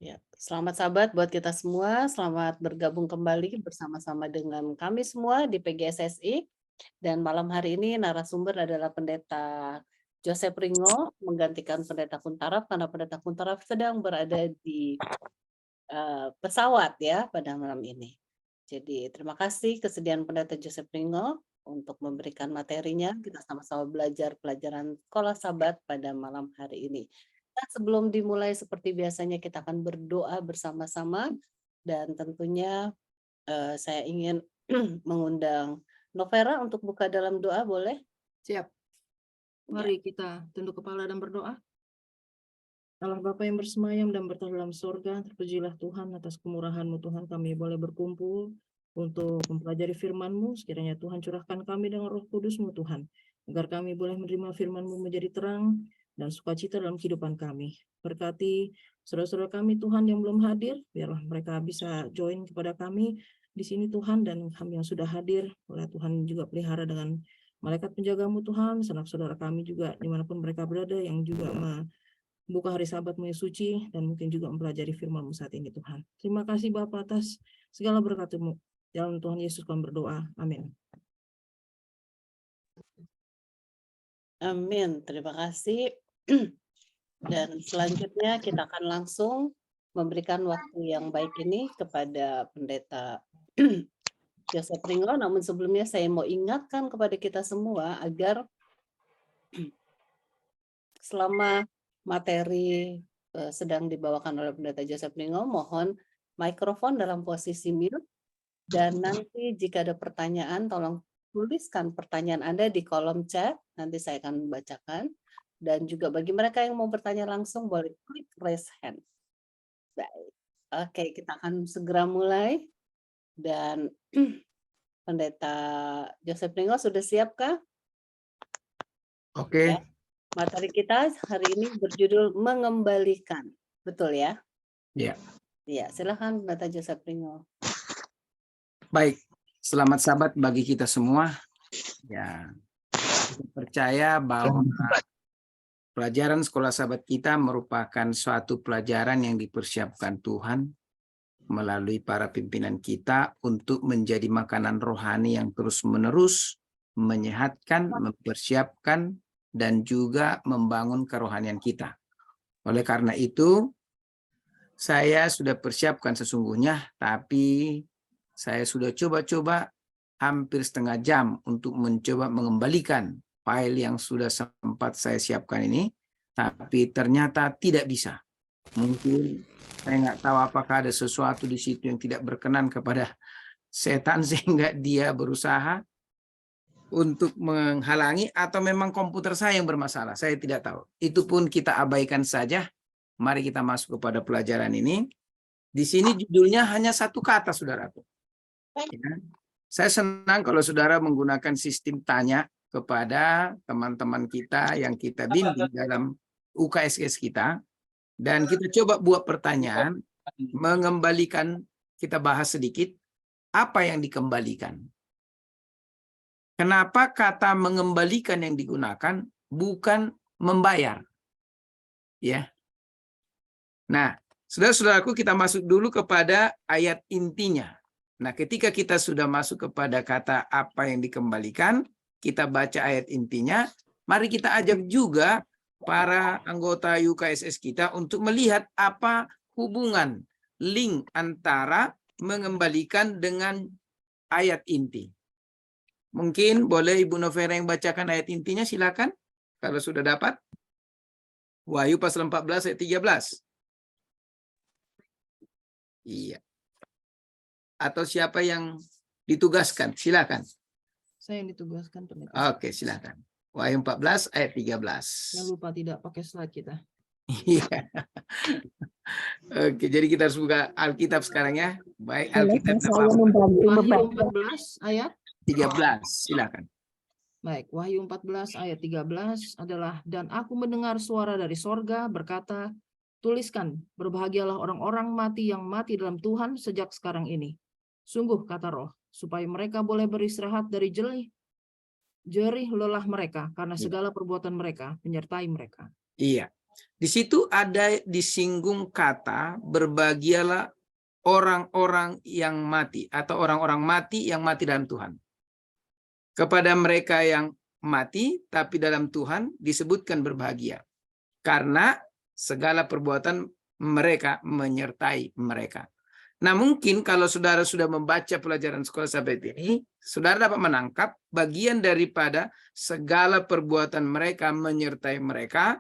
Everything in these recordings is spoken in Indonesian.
Ya, selamat sahabat buat kita semua. Selamat bergabung kembali bersama-sama dengan kami semua di PGSSI. Dan malam hari ini narasumber adalah Pendeta Joseph Ringo menggantikan Pendeta Kuntaraf karena Pendeta Kuntaraf sedang berada di pesawat ya pada malam ini. Jadi terima kasih kesediaan Pendeta Joseph Ringo untuk memberikan materinya. Kita sama-sama belajar pelajaran sekolah Sabat pada malam hari ini. Nah, sebelum dimulai seperti biasanya kita akan berdoa bersama-sama dan tentunya saya ingin mengundang Novera untuk buka dalam doa, boleh? Siap. Ya. Mari kita tunduk kepala dan berdoa. Allah Bapa yang bersemayam dan bertahan dalam surga, terpujilah Tuhan atas kemurahan-Mu Tuhan, kami boleh berkumpul untuk mempelajari firman-Mu. Sekiranya Tuhan curahkan kami dengan Roh Kudus-Mu Tuhan, agar kami boleh menerima firman-Mu menjadi terang dan sukacita dalam kehidupan kami. Berkati saudara-saudara kami Tuhan yang belum hadir, biarlah mereka bisa join kepada kami di sini Tuhan, dan kami yang sudah hadir, boleh Tuhan juga pelihara dengan malaikat penjaga-Mu Tuhan, sanak saudara kami juga dimanapun mereka berada yang juga buka hari Sabat-Mu yang suci dan mungkin juga mempelajari firman-Mu saat ini Tuhan. Terima kasih Bapa atas segala berkat-Mu. Dalam Tuhan Yesus kami berdoa. Amin. Amin. Terima kasih. Dan selanjutnya kita akan langsung memberikan waktu yang baik ini kepada Pendeta Joseph Ringo. Namun sebelumnya saya mau ingatkan kepada kita semua agar selama materi sedang dibawakan oleh Pendeta Joseph Ringo, mohon mikrofon dalam posisi mute, dan nanti jika ada pertanyaan tolong tuliskan pertanyaan Anda di kolom chat, nanti saya akan membacakan. Dan juga bagi mereka yang mau bertanya langsung boleh klik raise hand. Baik. Oke, kita akan segera mulai. Dan Pendeta Joseph Ringo sudah siapkah? Oke. Ya. Materi kita hari ini berjudul mengembalikan. Betul ya? Ya. Ya, silakan Pendeta Joseph Ringo. Baik, selamat Sabat bagi kita semua. Ya, saya percaya bahwa pelajaran sekolah Sabat kita merupakan suatu pelajaran yang dipersiapkan Tuhan melalui para pimpinan kita untuk menjadi makanan rohani yang terus-menerus menyehatkan, mempersiapkan, dan juga membangun kerohanian kita. Oleh karena itu, saya sudah persiapkan sesungguhnya, tapi saya sudah coba-coba hampir setengah jam untuk mencoba mengembalikan file yang sudah sempat saya siapkan ini, tapi ternyata tidak bisa. Mungkin saya nggak tahu apakah ada sesuatu di situ yang tidak berkenan kepada setan sehingga dia berusaha untuk menghalangi, atau memang komputer saya yang bermasalah. Saya tidak tahu. Itu pun kita abaikan saja. Mari kita masuk kepada pelajaran ini. Di sini judulnya hanya satu kata, saudaraku. Ya. Saya senang kalau saudara menggunakan sistem tanya kepada teman-teman kita yang kita bimbing dalam UKSS kita. Dan kita coba buat pertanyaan, mengembalikan, kita bahas sedikit, apa yang dikembalikan? Kenapa kata mengembalikan yang digunakan bukan membayar? Ya. Nah, saudara-saudaraku, kita masuk dulu kepada ayat intinya. Nah, ketika kita sudah masuk kepada kata apa yang dikembalikan, kita baca ayat intinya, mari kita ajak juga para anggota UKSS kita untuk melihat apa hubungan link antara mengembalikan dengan ayat inti. Mungkin boleh Ibu Novera yang bacakan ayat intinya, silakan. Kalau sudah dapat. Wahyu pasal 14 ayat 13. Iya. Atau siapa yang ditugaskan? Silakan. Saya yang ditugaskan Pendeta. Oke, silakan. Wahyu 14 ayat 13. Jangan lupa tidak pakai slide kita. Iya. Oke, jadi kita harus buka Alkitab sekarang ya. Baik, Alkitab Wahyu 14 ayat 13. Silakan. Baik, Wahyu 14 ayat 13 adalah, dan aku mendengar suara dari sorga berkata, tuliskan, berbahagialah orang-orang mati yang mati dalam Tuhan sejak sekarang ini. Sungguh, kata Roh, supaya mereka boleh beristirahat dari jerih lelah mereka, karena segala perbuatan mereka menyertai mereka. Iya. Di situ ada disinggung kata berbahagialah orang-orang yang mati atau orang-orang mati yang mati dalam Tuhan. Kepada mereka yang mati tapi dalam Tuhan disebutkan berbahagia karena segala perbuatan mereka menyertai mereka. Nah, mungkin kalau saudara sudah membaca pelajaran sekolah sahabat ini, saudara dapat menangkap bagian daripada segala perbuatan mereka menyertai mereka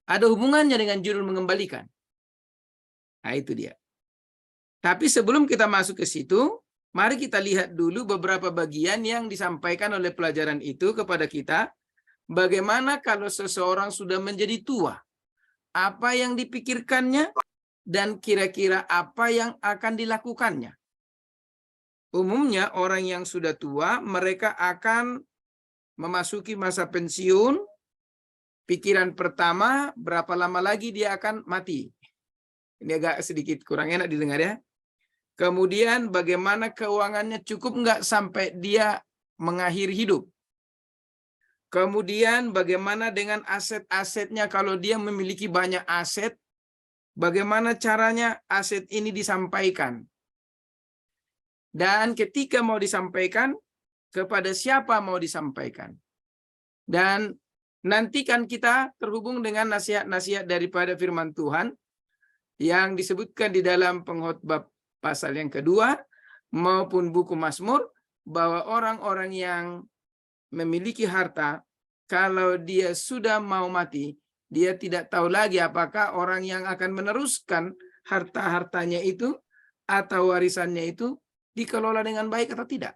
ada hubungannya dengan judul mengembalikan. Nah, itu dia. Tapi sebelum kita masuk ke situ, mari kita lihat dulu beberapa bagian yang disampaikan oleh pelajaran itu kepada kita. Bagaimana kalau seseorang sudah menjadi tua? Apa yang dipikirkannya? Dan kira-kira apa yang akan dilakukannya? Umumnya orang yang sudah tua, mereka akan memasuki masa pensiun. Pikiran pertama, berapa lama lagi dia akan mati? Ini agak sedikit kurang enak didengar ya. Kemudian bagaimana keuangannya cukup nggak sampai dia mengakhiri hidup? Kemudian bagaimana dengan aset-asetnya kalau dia memiliki banyak aset? Bagaimana caranya aset ini disampaikan? Dan ketika mau disampaikan, kepada siapa mau disampaikan? Dan nanti kan kita terhubung dengan nasihat-nasihat daripada firman Tuhan yang disebutkan di dalam pengkhotbah pasal yang kedua maupun buku Mazmur, bahwa orang-orang yang memiliki harta, kalau dia sudah mau mati, dia tidak tahu lagi apakah orang yang akan meneruskan harta-hartanya itu atau warisannya itu dikelola dengan baik atau tidak.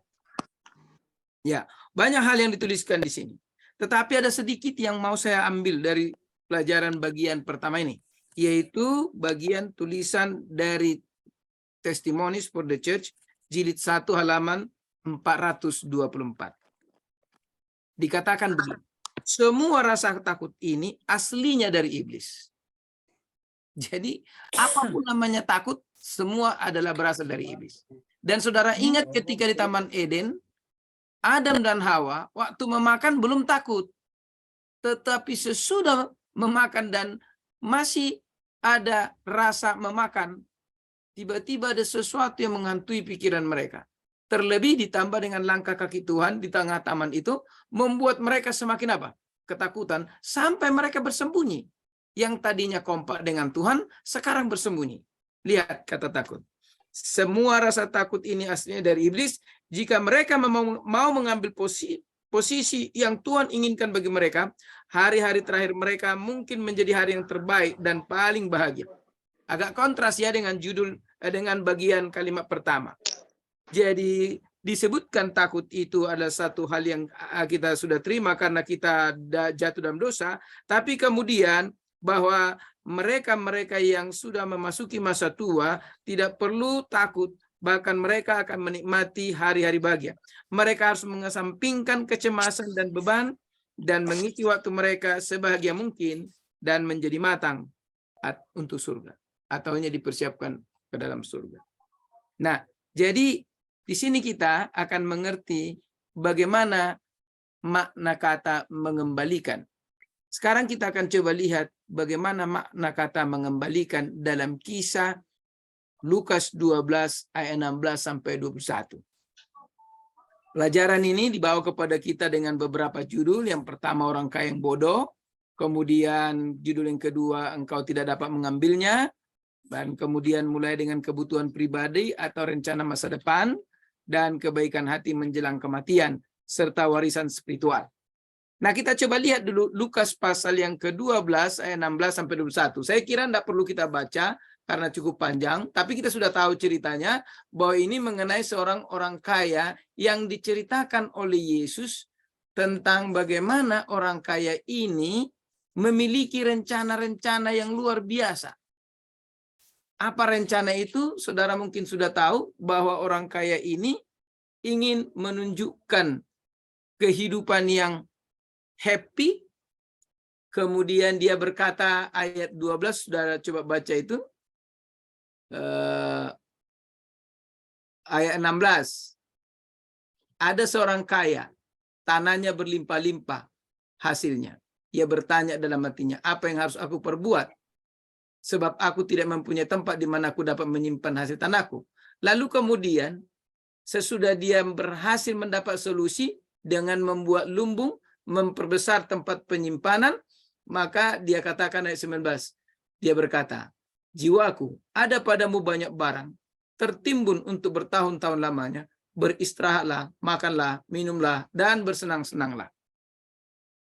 Ya, banyak hal yang dituliskan di sini. Tetapi ada sedikit yang mau saya ambil dari pelajaran bagian pertama ini, yaitu bagian tulisan dari Testimonies for the Church, jilid 1 halaman 424. Dikatakan begini, semua rasa takut ini aslinya dari iblis. Jadi apapun namanya takut, semua adalah berasal dari iblis. Dan saudara ingat ketika di Taman Eden, Adam dan Hawa waktu memakan belum takut. Tetapi sesudah memakan dan masih ada rasa memakan, tiba-tiba ada sesuatu yang menghantui pikiran mereka. Terlebih ditambah dengan langkah kaki Tuhan di tengah taman itu, membuat mereka semakin apa? Ketakutan, sampai mereka bersembunyi. Yang tadinya kompak dengan Tuhan, sekarang bersembunyi. Lihat kata takut. Semua rasa takut ini aslinya dari iblis. Jika mereka mau mengambil posisi yang Tuhan inginkan bagi mereka, hari-hari terakhir mereka mungkin menjadi hari yang terbaik dan paling bahagia. Agak kontras ya dengan bagian kalimat pertama. Jadi disebutkan takut itu adalah satu hal yang kita sudah terima karena kita jatuh dalam dosa, tapi kemudian bahwa mereka-mereka yang sudah memasuki masa tua tidak perlu takut, bahkan mereka akan menikmati hari-hari bahagia. Mereka harus mengesampingkan kecemasan dan beban dan mengisi waktu mereka sebahagia mungkin dan menjadi matang untuk surga, atau hanya dipersiapkan ke dalam surga. Nah, jadi di sini kita akan mengerti bagaimana makna kata mengembalikan. Sekarang kita akan coba lihat bagaimana makna kata mengembalikan dalam Kisah Lukas 12 ayat 16 sampai 21. Pelajaran ini dibawa kepada kita dengan beberapa judul. Yang pertama, orang kaya yang bodoh. Kemudian judul yang kedua, engkau tidak dapat mengambilnya. Dan kemudian mulai dengan kebutuhan pribadi atau rencana masa depan. Dan kebaikan hati menjelang kematian, serta warisan spiritual. Nah, kita coba lihat dulu Lukas pasal yang ke-12 ayat 16 sampai 21. Saya kira tidak perlu kita baca karena cukup panjang, tapi kita sudah tahu ceritanya bahwa ini mengenai seorang orang kaya yang diceritakan oleh Yesus tentang bagaimana orang kaya ini memiliki rencana-rencana yang luar biasa. Apa rencana itu? Saudara mungkin sudah tahu bahwa orang kaya ini ingin menunjukkan kehidupan yang happy. Kemudian dia berkata, ayat 12, saudara coba baca itu. Ayat 16. Ada seorang kaya, tanahnya berlimpah-limpah hasilnya. Ia bertanya dalam hatinya, apa yang harus aku perbuat? Sebab aku tidak mempunyai tempat di mana aku dapat menyimpan hasil tanahku. Lalu kemudian, sesudah dia berhasil mendapat solusi dengan membuat lumbung, memperbesar tempat penyimpanan, maka dia katakan ayat 19, dia berkata, jiwaku, ada padamu banyak barang, tertimbun untuk bertahun-tahun lamanya, beristirahatlah, makanlah, minumlah, dan bersenang-senanglah.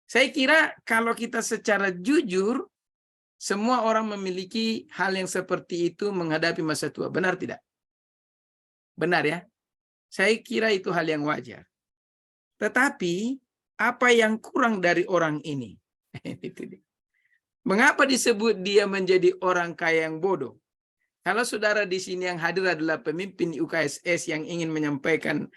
Saya kira kalau kita secara jujur, semua orang memiliki hal yang seperti itu menghadapi masa tua. Benar tidak? Benar ya? Saya kira itu hal yang wajar. Tetapi, apa yang kurang dari orang ini? Mengapa disebut dia menjadi orang kaya yang bodoh? Kalau saudara di sini yang hadir adalah pemimpin UKSS yang ingin menyampaikan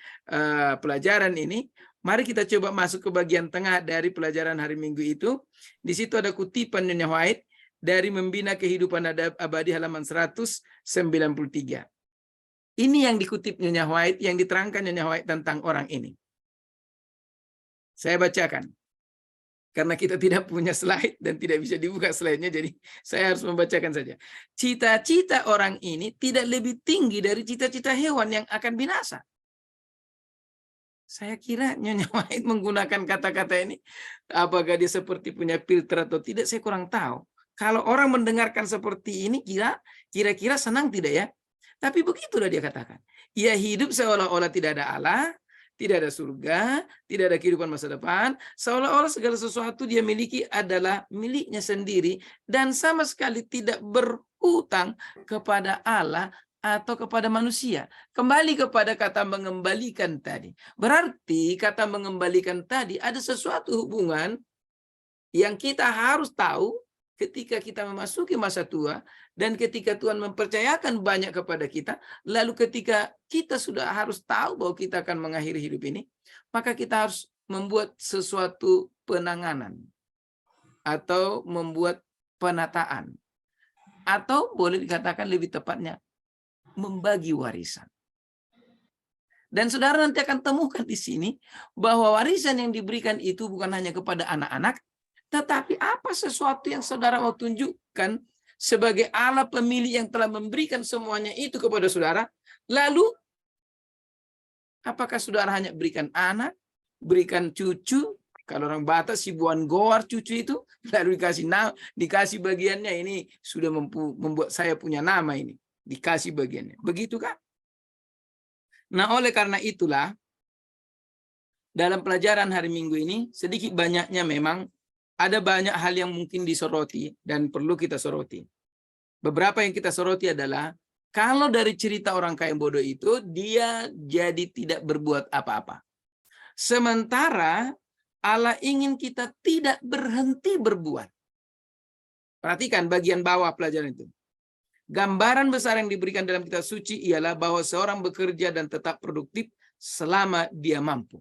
pelajaran ini, mari kita coba masuk ke bagian tengah dari pelajaran hari Minggu itu. Di situ ada kutipan Nyonya White dari Membina Kehidupan Abadi halaman 193. Ini yang dikutip Nyonya White, yang diterangkan Nyonya White tentang orang ini. Saya bacakan. Karena kita tidak punya slide dan tidak bisa dibuka slide-nya, jadi saya harus membacakan saja. Cita-cita orang ini tidak lebih tinggi dari cita-cita hewan yang akan binasa. Saya kira Nyonya White menggunakan kata-kata ini, apakah dia seperti punya filter atau tidak, saya kurang tahu. Kalau orang mendengarkan seperti ini, kira-kira senang tidak ya? Tapi begitulah dia katakan. Ia hidup seolah-olah tidak ada Allah, tidak ada surga, tidak ada kehidupan masa depan, seolah-olah segala sesuatu dia miliki adalah miliknya sendiri, dan sama sekali tidak berhutang kepada Allah atau kepada manusia. Kembali kepada kata mengembalikan tadi. Berarti kata mengembalikan tadi ada sesuatu hubungan yang kita harus tahu ketika kita memasuki masa tua, dan ketika Tuhan mempercayakan banyak kepada kita, lalu ketika kita sudah harus tahu bahwa kita akan mengakhiri hidup ini, maka kita harus membuat sesuatu penanganan, atau membuat penataan, atau boleh dikatakan lebih tepatnya, membagi warisan. Dan saudara nanti akan temukan di sini, bahwa warisan yang diberikan itu bukan hanya kepada anak-anak, tetapi apa sesuatu yang saudara mau tunjukkan sebagai Allah pemilik yang telah memberikan semuanya itu kepada saudara. Lalu, apakah saudara hanya berikan anak, berikan cucu? Kalau orang Batak, Sibuan Goar cucu itu, lalu dikasih bagiannya, ini sudah membuat saya punya nama ini. Dikasih bagiannya. Begitu kan? Nah, oleh karena itulah, dalam pelajaran hari Minggu ini, sedikit banyaknya memang ada banyak hal yang mungkin disoroti dan perlu kita soroti. Beberapa yang kita soroti adalah, kalau dari cerita orang kaya bodoh itu, dia jadi tidak berbuat apa-apa. Sementara Allah ingin kita tidak berhenti berbuat. Perhatikan bagian bawah pelajaran itu. Gambaran besar yang diberikan dalam kitab suci ialah bahwa seorang bekerja dan tetap produktif selama dia mampu.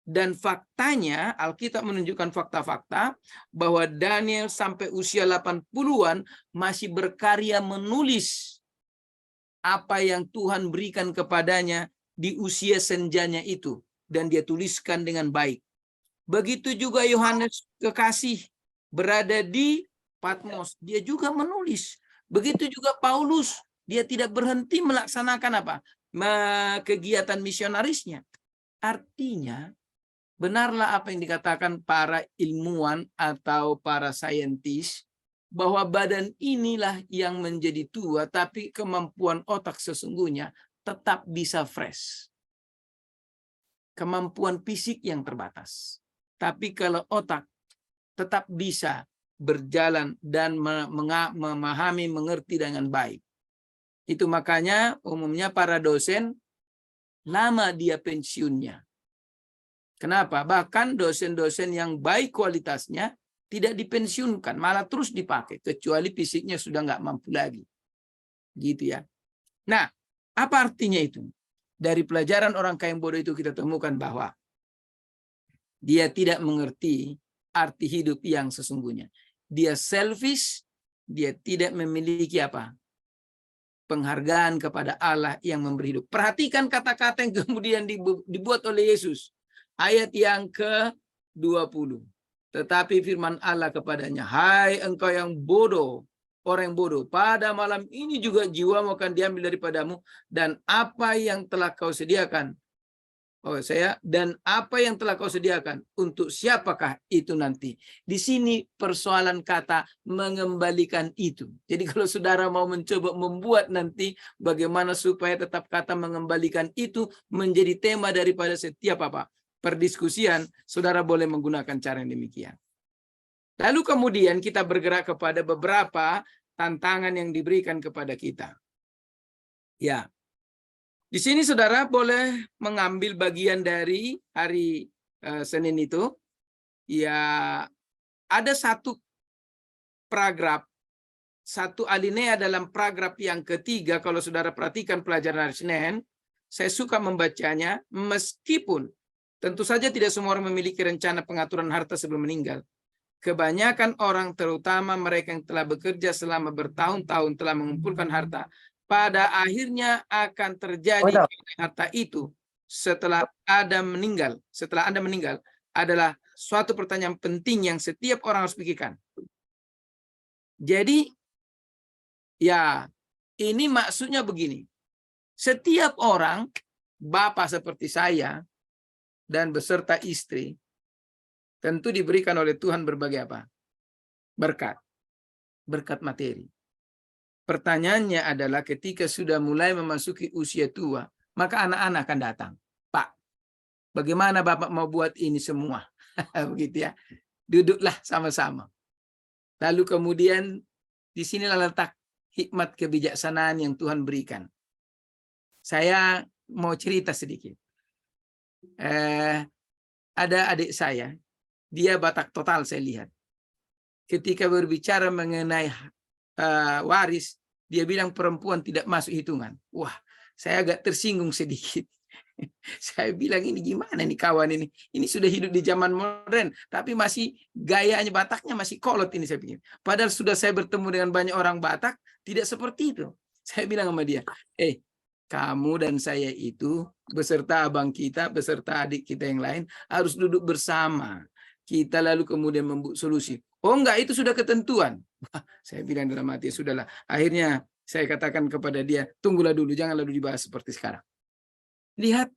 Dan faktanya, Alkitab menunjukkan fakta-fakta bahwa Daniel sampai usia 80-an masih berkarya menulis apa yang Tuhan berikan kepadanya di usia senjanya itu. Dan dia tuliskan dengan baik. Begitu juga Yohanes Kekasih berada di Patmos. Dia juga menulis. Begitu juga Paulus. Dia tidak berhenti melaksanakan apa? Kegiatan misionarisnya. Artinya, benarlah apa yang dikatakan para ilmuwan atau para saintis, bahwa badan inilah yang menjadi tua, tapi kemampuan otak sesungguhnya tetap bisa fresh. Kemampuan fisik yang terbatas. Tapi kalau otak tetap bisa berjalan dan memahami, mengerti dengan baik. Itu makanya umumnya para dosen lama dia pensiunnya. Kenapa? Bahkan dosen-dosen yang baik kualitasnya tidak dipensiunkan, malah terus dipakai, kecuali fisiknya sudah nggak mampu lagi. Gitu ya. Nah, apa artinya itu? Dari pelajaran orang kaya yang bodoh itu kita temukan bahwa dia tidak mengerti arti hidup yang sesungguhnya. Dia selfish, dia tidak memiliki apa? Penghargaan kepada Allah yang memberi hidup. Perhatikan kata-kata yang kemudian dibuat oleh Yesus. Ayat yang ke-20. Tetapi firman Allah kepadanya, hai engkau yang bodoh, orang yang bodoh, pada malam ini juga jiwamu akan diambil daripadamu, dan apa yang telah kau sediakan, dan apa yang telah kau sediakan, untuk siapakah itu nanti? Di sini persoalan kata mengembalikan itu. Jadi kalau saudara mau mencoba membuat nanti bagaimana supaya tetap kata mengembalikan itu menjadi tema daripada setiap perdiskusian, saudara boleh menggunakan cara yang demikian. Lalu kemudian kita bergerak kepada beberapa tantangan yang diberikan kepada kita. Ya, di sini saudara boleh mengambil bagian dari hari Senin itu. Ya, ada satu paragraf, satu alinea dalam paragraf yang ketiga. Kalau saudara perhatikan pelajaran hari Senin, saya suka membacanya, meskipun tentu saja tidak semua orang memiliki rencana pengaturan harta sebelum meninggal. Kebanyakan orang, terutama mereka yang telah bekerja selama bertahun-tahun telah mengumpulkan harta, pada akhirnya akan terjadi harta itu setelah Anda meninggal. Setelah Anda meninggal adalah suatu pertanyaan penting yang setiap orang harus pikirkan. Jadi, ya, ini maksudnya begini. Setiap orang, bapak seperti saya, dan beserta istri, tentu diberikan oleh Tuhan berbagai berkat. Berkat materi. Pertanyaannya adalah ketika sudah mulai memasuki usia tua, maka anak-anak akan datang. Pak, bagaimana Bapak mau buat ini semua? Begitu ya. Duduklah sama-sama. Lalu kemudian disinilah letak hikmat kebijaksanaan yang Tuhan berikan. Saya mau cerita sedikit. Ada adik saya, dia Batak total saya lihat. Ketika berbicara mengenai waris, dia bilang perempuan tidak masuk hitungan. Wah, saya agak tersinggung sedikit. Saya bilang ini gimana nih kawan ini? Ini sudah hidup di zaman modern, tapi masih gayanya Bataknya masih kolot ini saya pikir. Padahal sudah saya bertemu dengan banyak orang Batak, tidak seperti itu. Saya bilang sama dia, kamu dan saya itu beserta abang kita, beserta adik kita yang lain harus duduk bersama. Kita lalu kemudian membuat solusi. Oh enggak, itu sudah ketentuan. Wah, saya bilang dalam hati, sudahlah. Akhirnya saya katakan kepada dia, tunggulah dulu, jangan lalu dibahas seperti sekarang. Lihat,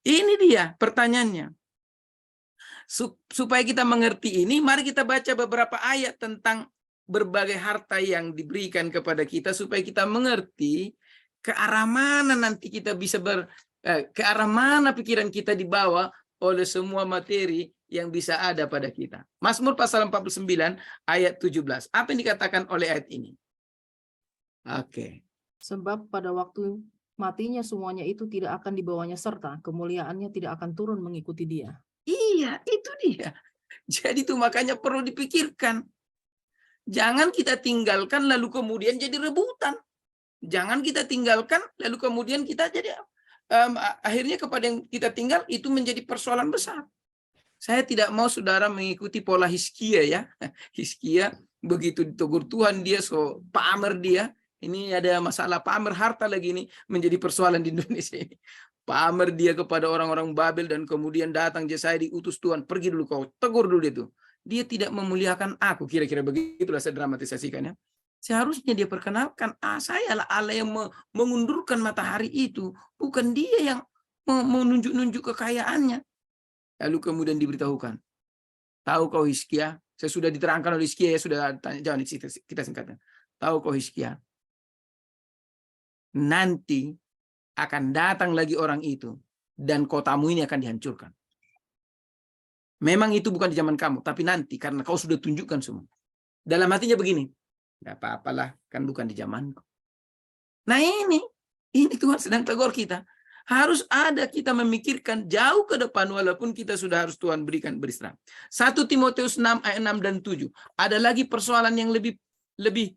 ini dia pertanyaannya. Supaya kita mengerti ini, mari kita baca beberapa ayat tentang berbagai harta yang diberikan kepada kita, supaya kita mengerti ke arah mana nanti kita bisa ke arah mana pikiran kita dibawa oleh semua materi yang bisa ada pada kita. Mazmur pasal 49 ayat 17. Apa yang dikatakan oleh ayat ini? Oke. Sebab pada waktu matinya semuanya itu tidak akan dibawanya serta kemuliaannya tidak akan turun mengikuti dia. Iya, itu dia. Jadi itu makanya perlu dipikirkan. Jangan kita tinggalkan lalu kemudian jadi rebutan. Jangan kita tinggalkan lalu kemudian kita jadi akhirnya kepada yang kita tinggal itu menjadi persoalan besar. Saya tidak mau saudara mengikuti pola Hizkia ya. Hizkia begitu ditegur Tuhan dia so pamer dia. Ini ada masalah pamer harta lagi ini menjadi persoalan di Indonesia ini. Pamer dia kepada orang-orang Babel dan kemudian datang Yesaya diutus Tuhan, pergi dulu kau, tegur dulu itu. Dia tidak memuliakan aku, kira-kira begitulah saya dramatisasikannya. Seharusnya dia perkenalkan, saya lah Allah yang mengundurkan matahari itu, bukan dia yang menunjuk-nunjuk kekayaannya. Lalu kemudian diberitahukan, tahu kau Hizkia? Saya sudah diterangkan oleh Hizkia, ya sudah tanya jawab kita singkatnya. Tahu kau Hizkia? Nanti akan datang lagi orang itu dan kotamu ini akan dihancurkan. Memang itu bukan di zaman kamu, tapi nanti karena kau sudah tunjukkan semua. Dalam hatinya begini, tidak apa-apalah, kan bukan di zamanku. Nah ini Tuhan sedang tegur kita. Harus ada kita memikirkan jauh ke depan walaupun kita sudah harus Tuhan berikan beristirahat. 1 Timotius 6 ayat 6 dan 7. Ada lagi persoalan yang lebih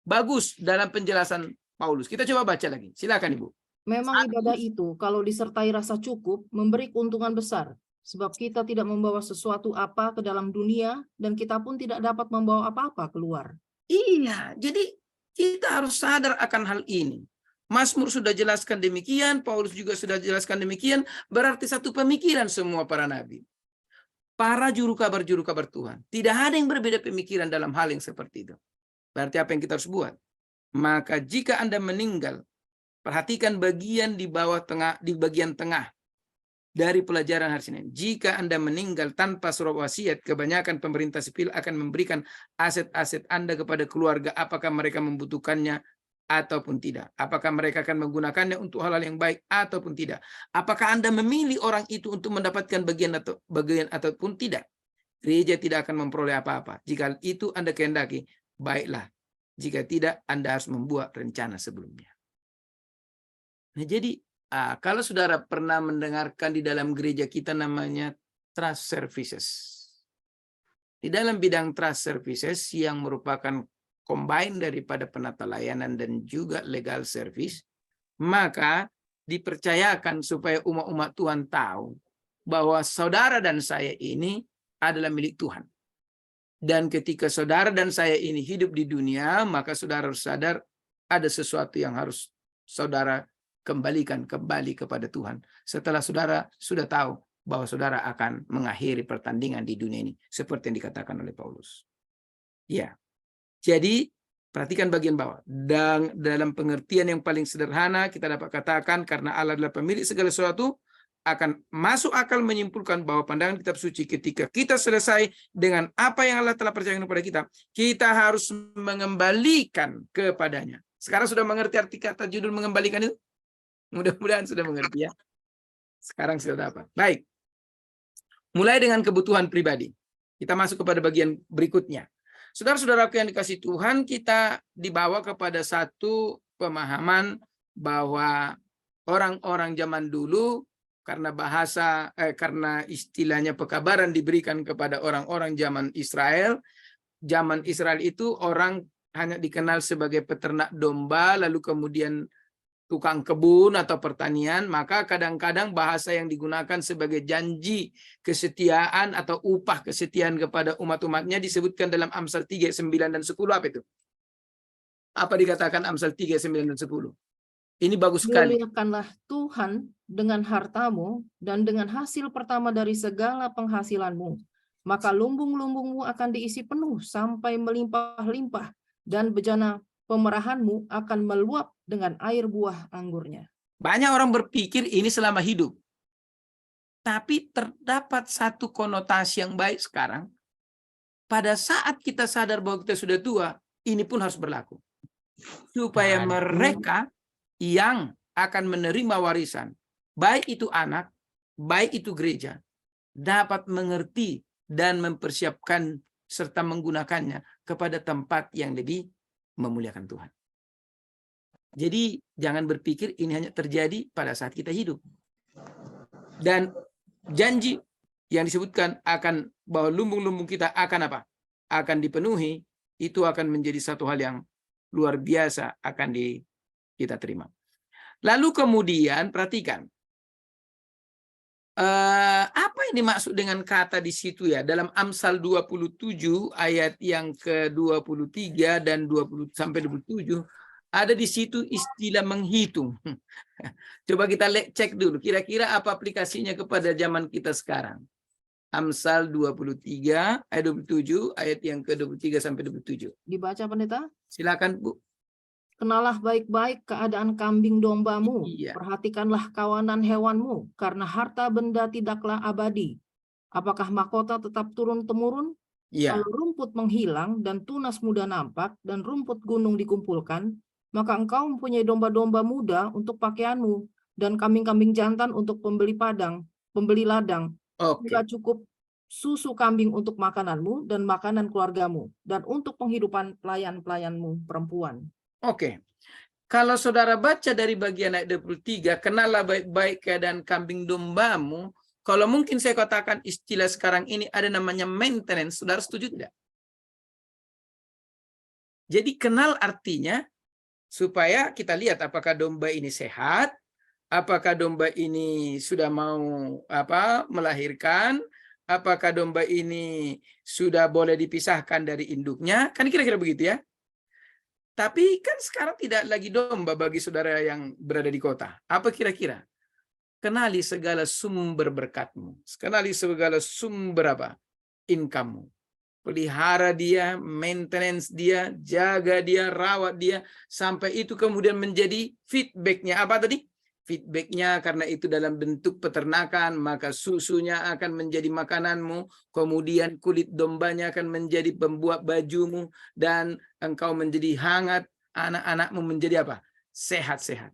bagus dalam penjelasan Paulus. Kita coba baca lagi. Silakan Ibu. Memang ibadah itu kalau disertai rasa cukup memberi keuntungan besar. Sebab kita tidak membawa sesuatu apa ke dalam dunia dan kita pun tidak dapat membawa apa-apa keluar. Iya, jadi kita harus sadar akan hal ini. Mazmur sudah jelaskan demikian, Paulus juga sudah jelaskan demikian, berarti satu pemikiran semua para nabi. para juru kabar Tuhan. Tidak ada yang berbeda pemikiran dalam hal yang seperti itu. Berarti apa yang kita harus buat? Maka jika Anda meninggal, perhatikan bagian di bawah tengah, di bagian tengah dari pelajaran hari Senin. Jika Anda meninggal tanpa surat wasiat, kebanyakan pemerintah sipil akan memberikan aset-aset Anda kepada keluarga, apakah mereka membutuhkannya ataupun tidak. Apakah mereka akan menggunakannya untuk hal-hal yang baik ataupun tidak. Apakah Anda memilih orang itu untuk mendapatkan bagian ataupun tidak. Gereja tidak akan memperoleh apa-apa. Jika itu Anda kehendaki, baiklah. Jika tidak, Anda harus membuat rencana sebelumnya. Nah, jadi kalau saudara pernah mendengarkan di dalam gereja kita namanya trust services. Di dalam bidang trust services yang merupakan combine daripada penata layanan dan juga legal service, maka dipercayakan supaya umat-umat Tuhan tahu bahwa saudara dan saya ini adalah milik Tuhan. Dan ketika saudara dan saya ini hidup di dunia, maka saudara harus sadar ada sesuatu yang harus saudara kembalikan kembali kepada Tuhan. Setelah saudara sudah tahu bahwa saudara akan mengakhiri pertandingan di dunia ini. Seperti yang dikatakan oleh Paulus. Ya, jadi perhatikan bagian bawah. Dan dalam pengertian yang paling sederhana, kita dapat katakan karena Allah adalah pemilik segala sesuatu, akan masuk akal menyimpulkan bahwa pandangan kitab suci ketika kita selesai dengan apa yang Allah telah percayakan kepada kita, kita harus mengembalikan kepadanya. Sekarang sudah mengerti arti kata judul mengembalikan itu? Mudah-mudahan sudah mengerti ya. Sekarang sudah dapat. Baik. Mulai dengan kebutuhan pribadi. Kita masuk kepada bagian berikutnya. Saudara-saudaraku yang dikasihi Tuhan, kita dibawa kepada satu pemahaman bahwa orang-orang zaman dulu karena karena istilahnya pekabaran diberikan kepada orang-orang zaman Israel. Zaman Israel itu orang hanya dikenal sebagai peternak domba, lalu kemudian tukang kebun atau pertanian, maka kadang-kadang bahasa yang digunakan sebagai janji kesetiaan atau upah kesetiaan kepada umat-umatnya disebutkan dalam Amsal 3, 9, dan 10. Apa itu? Apa dikatakan Amsal 3, 9, dan 10? Ini bagus sekali. Muliakanlah Tuhan dengan hartamu dan dengan hasil pertama dari segala penghasilanmu. Maka lumbung-lumbungmu akan diisi penuh sampai melimpah-limpah, dan bejana pemerahanmu akan meluap dengan air buah anggurnya. Banyak orang berpikir ini selama hidup. Tapi terdapat satu konotasi yang baik sekarang. Pada saat kita sadar bahwa kita sudah tua, ini pun harus berlaku. Supaya mereka yang akan menerima warisan, baik itu anak, baik itu gereja, dapat mengerti dan mempersiapkan serta menggunakannya kepada tempat yang lebih memuliakan Tuhan. Jadi jangan berpikir ini hanya terjadi pada saat kita hidup. Dan janji yang disebutkan akan bahwa lumbung-lumbung kita akan apa? Akan dipenuhi, itu akan menjadi satu hal yang luar biasa akan kita terima. Lalu kemudian perhatikan. Apa yang dimaksud dengan kata di situ ya? Dalam Amsal 27 ayat yang ke-23 dan 20 sampai 27 ada di situ istilah menghitung. Coba kita cek dulu kira-kira apa aplikasinya kepada zaman kita sekarang. Amsal 23 ayat 27 ayat yang ke-23 sampai 27. Dibaca pendeta? Silakan Bu. Kenalah baik-baik keadaan kambing dombamu, Iya. perhatikanlah kawanan hewanmu, karena harta benda tidaklah abadi. Apakah mahkota tetap turun-temurun? Iya. Kalau rumput menghilang dan tunas muda nampak dan rumput gunung dikumpulkan, maka engkau mempunyai domba-domba muda untuk pakaianmu dan kambing-kambing jantan untuk pembeli ladang. Oke. Tidak cukup susu kambing untuk makananmu dan makanan keluargamu dan untuk penghidupan pelayan-pelayanmu perempuan. Oke. Kalau saudara baca dari bagian ayat 23, kenallah baik-baik keadaan kambing dombamu. Kalau mungkin saya katakan istilah sekarang ini ada namanya maintenance. Saudara setuju tidak? Jadi kenal artinya supaya kita lihat apakah domba ini sehat, apakah domba ini sudah mau melahirkan, apakah domba ini sudah boleh dipisahkan dari induknya. Kan kira-kira begitu ya. Tapi kan sekarang tidak lagi domba bagi saudara yang berada di kota. Apa kira-kira? kenali segala sumber berkatmu. Kenali segala sumber apa? Income-mu. Pelihara dia, maintenance dia, jaga dia, rawat dia, sampai itu kemudian menjadi feedback-nya. Apa tadi? Feedback-nya karena itu dalam bentuk peternakan, maka susunya akan menjadi makananmu, kemudian kulit dombanya akan menjadi pembuat bajumu, dan engkau menjadi hangat, anak-anakmu menjadi apa? Sehat-sehat.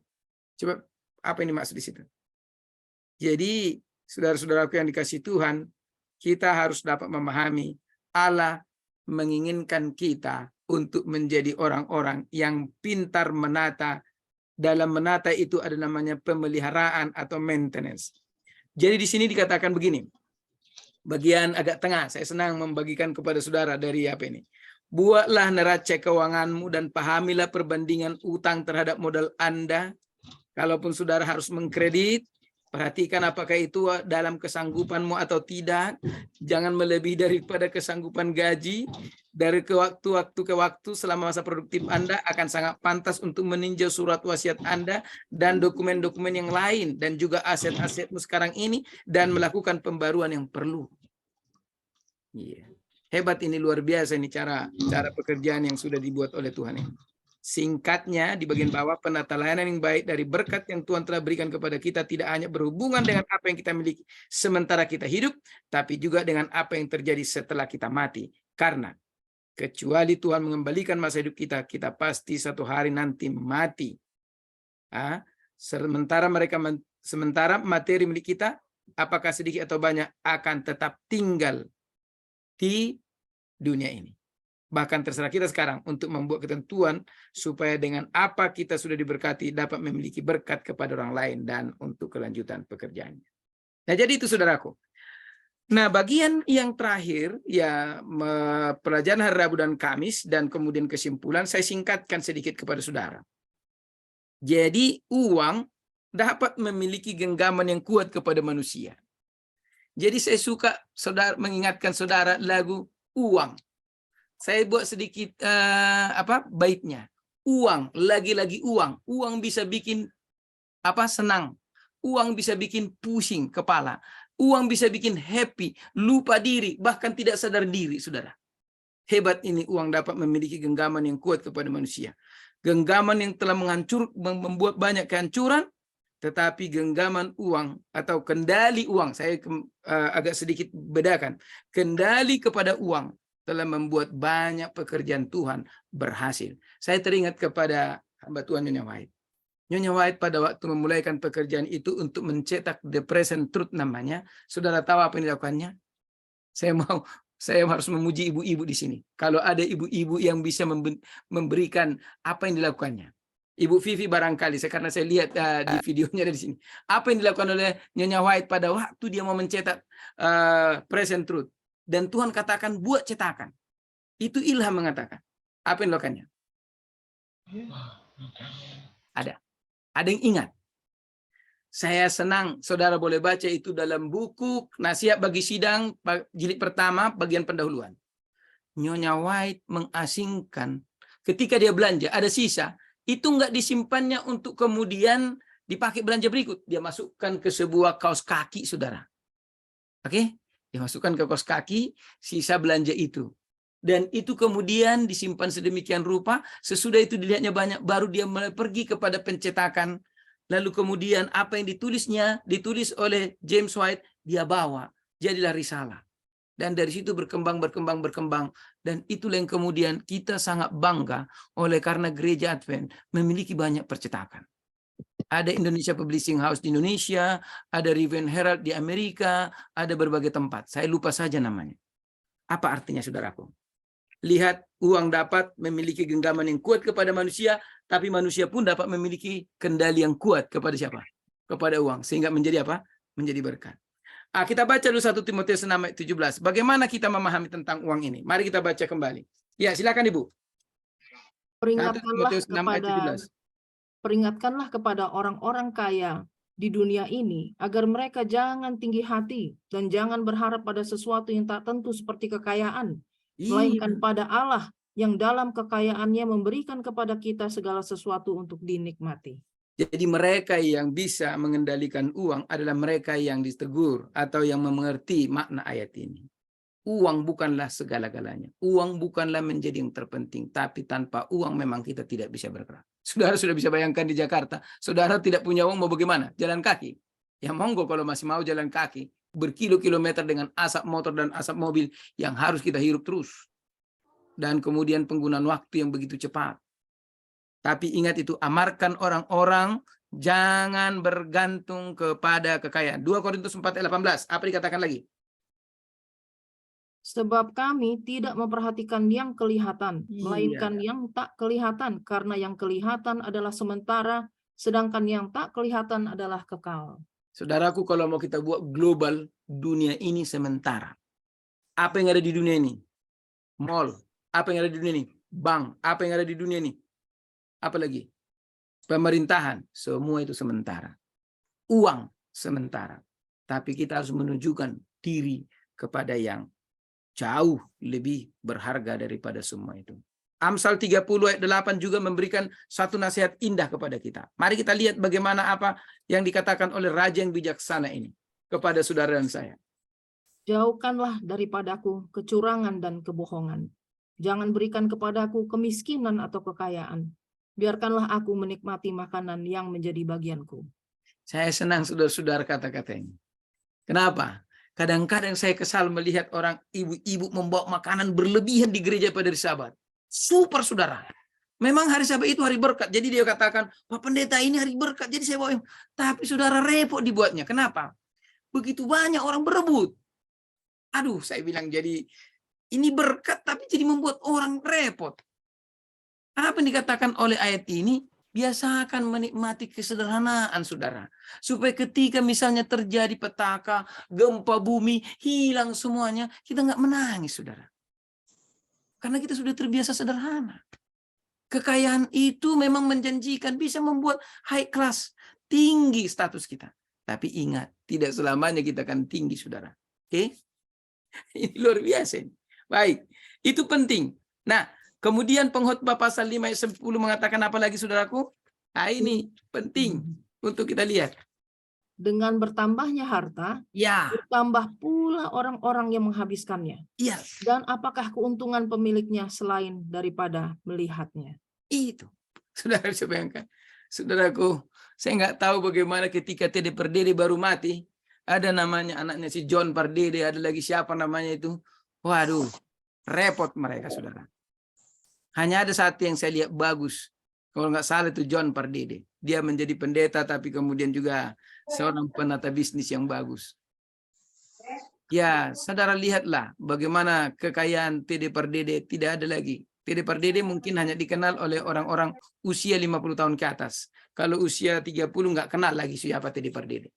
Coba, apa ini maksud di situ? Jadi, saudara-saudaraku yang dikasihi Tuhan, kita harus dapat memahami Allah menginginkan kita untuk menjadi orang-orang yang pintar menata. Dalam menata itu ada namanya pemeliharaan atau maintenance. Jadi di sini dikatakan begini. Bagian agak tengah, saya senang membagikan kepada saudara dari apa ini. Buatlah neraca keuanganmu dan pahamilah perbandingan utang terhadap modal Anda. Kalaupun saudara harus mengkredit, perhatikan apakah itu dalam kesanggupanmu atau tidak. Jangan melebihi daripada kesanggupan gaji. Dari waktu ke waktu selama masa produktif Anda akan sangat pantas untuk meninjau surat wasiat Anda dan dokumen-dokumen yang lain dan juga aset-asetmu sekarang ini dan melakukan pembaruan yang perlu. Hebat ini, luar biasa ini cara pekerjaan yang sudah dibuat oleh Tuhan ini. Singkatnya di bagian bawah, penata layanan yang baik dari berkat yang Tuhan telah berikan kepada kita tidak hanya berhubungan dengan apa yang kita miliki sementara kita hidup, tapi juga dengan apa yang terjadi setelah kita mati. Karena kecuali Tuhan mengembalikan masa hidup kita, kita pasti satu hari nanti mati. Sementara materi milik kita, apakah sedikit atau banyak, akan tetap tinggal di dunia ini. Bahkan terserah kita sekarang untuk membuat ketentuan supaya dengan apa kita sudah diberkati dapat memiliki berkat kepada orang lain dan untuk kelanjutan pekerjaannya. Nah, jadi itu saudaraku. Nah, bagian yang terakhir ya pelajaran hari Rabu dan Kamis dan kemudian kesimpulan saya singkatkan sedikit kepada saudara. Jadi uang dapat memiliki genggaman yang kuat kepada manusia. Jadi saya suka saudara mengingatkan saudara lagu Uang. Saya buat sedikit baitnya. Uang, lagi-lagi uang. Uang bisa bikin senang. Uang bisa bikin pusing kepala. Uang bisa bikin happy, lupa diri, bahkan tidak sadar diri, saudara. Hebat ini uang dapat memiliki genggaman yang kuat kepada manusia. Genggaman yang telah membuat banyak kehancuran, tetapi genggaman uang atau kendali uang, saya agak sedikit bedakan. Kendali kepada uang telah membuat banyak pekerjaan Tuhan berhasil. Saya teringat kepada hamba Tuhan Nyonya White. Nyonya White pada waktu memulaikan pekerjaan itu untuk mencetak The Present Truth namanya. Saudara tahu apa yang dilakukannya? Saya harus memuji ibu-ibu di sini. Kalau ada ibu-ibu yang bisa memberikan apa yang dilakukannya. Ibu Vivi barangkali, karena saya lihat di videonya dari sini. Apa yang dilakukan oleh Nyonya White pada waktu dia mau mencetak Present Truth. Dan Tuhan katakan buat cetakan. Itu Ilham mengatakan. Apa yang dilakukannya? Ada yang ingat. Saya senang saudara boleh baca itu dalam buku Nasihat Bagi Sidang jilid pertama bagian pendahuluan. Nyonya White mengasingkan ketika dia belanja ada sisa, itu enggak disimpannya untuk kemudian dipakai belanja berikut. Dia masukkan ke sebuah kaos kaki, saudara. Oke? Dimasukkan ke kaos kaki sisa belanja itu. Dan itu kemudian disimpan sedemikian rupa, sesudah itu dilihatnya banyak, baru dia mulai pergi kepada pencetakan. Lalu kemudian apa yang ditulis oleh James White, dia bawa. Jadilah risalah. Dan dari situ berkembang. Dan itulah yang kemudian kita sangat bangga oleh karena Gereja Advent memiliki banyak percetakan. Ada Indonesia Publishing House di Indonesia, ada Riven Herald di Amerika, ada berbagai tempat. Saya lupa saja namanya. Apa artinya, saudaraku? Lihat, uang dapat memiliki genggaman yang kuat kepada manusia, tapi manusia pun dapat memiliki kendali yang kuat kepada siapa? Kepada uang. Sehingga menjadi apa? Menjadi berkat. Kita baca dulu 1 Timotius 6 ayat 17. Bagaimana kita memahami tentang uang ini? Mari kita baca kembali. Ya, silakan Ibu. 1 Timotius 6 ayat 17. Peringatkanlah kepada orang-orang kaya di dunia ini agar mereka jangan tinggi hati dan jangan berharap pada sesuatu yang tak tentu seperti kekayaan, melainkan pada Allah yang dalam kekayaannya memberikan kepada kita segala sesuatu untuk dinikmati. Jadi mereka yang bisa mengendalikan uang adalah mereka yang ditegur atau yang mengerti makna ayat ini. Uang bukanlah segala-galanya. Uang bukanlah menjadi yang terpenting. Tapi tanpa uang memang kita tidak bisa bergerak. Saudara sudah bisa bayangkan di Jakarta. Saudara tidak punya uang mau bagaimana? Jalan kaki. Ya monggo kalau masih mau jalan kaki. Berkilo-kilometer dengan asap motor dan asap mobil yang harus kita hirup terus. Dan kemudian penggunaan waktu yang begitu cepat. Tapi ingat itu, amarkan orang-orang jangan bergantung kepada kekayaan. 2 Korintus 4 ayat 18. Apa dikatakan lagi? Sebab kami tidak memperhatikan yang kelihatan, melainkan Iya. yang tak kelihatan, karena yang kelihatan adalah sementara, sedangkan yang tak kelihatan adalah kekal. Saudaraku, kalau mau kita buat global, dunia ini sementara. Apa yang ada di dunia ini? Mall. Apa yang ada di dunia ini? Bank. Apa yang ada di dunia ini? Apalagi pemerintahan, semua itu sementara. Uang sementara. Tapi kita harus menunjukkan diri kepada yang jauh lebih berharga daripada semua itu. Amsal 30 ayat 8 juga memberikan satu nasihat indah kepada kita. Mari kita lihat bagaimana apa yang dikatakan oleh raja yang bijaksana ini kepada saudara dan saya. Jauhkanlah daripadaku kecurangan dan kebohongan. Jangan berikan kepadaku kemiskinan atau kekayaan. Biarkanlah aku menikmati makanan yang menjadi bagianku. Saya senang saudara-saudara kata-kata ini. Kenapa? Kadang-kadang saya kesal melihat orang ibu-ibu membawa makanan berlebihan di gereja pada hari Sabat. Super saudara. Memang hari Sabat itu hari berkat. Jadi dia katakan, Pak Pendeta ini hari berkat. Jadi saya bawa. Tapi saudara repot dibuatnya. Kenapa? Begitu banyak orang berebut. Aduh, saya bilang jadi ini berkat tapi jadi membuat orang repot. Apa yang dikatakan oleh ayat ini? Biasakan menikmati kesederhanaan, saudara. Supaya ketika misalnya terjadi petaka, gempa bumi, hilang semuanya, kita nggak menangis, saudara. Karena kita sudah terbiasa sederhana. Kekayaan itu memang menjanjikan bisa membuat high class, tinggi status kita. Tapi ingat, tidak selamanya kita akan tinggi, saudara. Oke? Ini luar biasa. Baik, itu penting. Nah, kemudian pengkhotbah pasal 5 ayat 10 mengatakan apa lagi, saudaraku? Nah, ini penting untuk kita lihat. Dengan bertambahnya harta, Ya, bertambah pula orang-orang yang menghabiskannya. iya, Dan apakah keuntungan pemiliknya selain daripada melihatnya? itu. Saudara bisa bayangkan. Saudaraku, saya nggak tahu bagaimana ketika Tede Pardede baru mati. Ada namanya anaknya si John Pardede, ada lagi siapa namanya itu. Waduh, repot mereka, saudara. Hanya ada satu yang saya lihat bagus. Kalau nggak salah itu John Pardede. Dia menjadi pendeta tapi kemudian juga seorang penata bisnis yang bagus. Ya, saudara lihatlah bagaimana kekayaan Tede Pardede tidak ada lagi. Tede Pardede mungkin hanya dikenal oleh orang-orang usia 50 tahun ke atas. Kalau usia 30 nggak kenal lagi siapa Tede Pardede.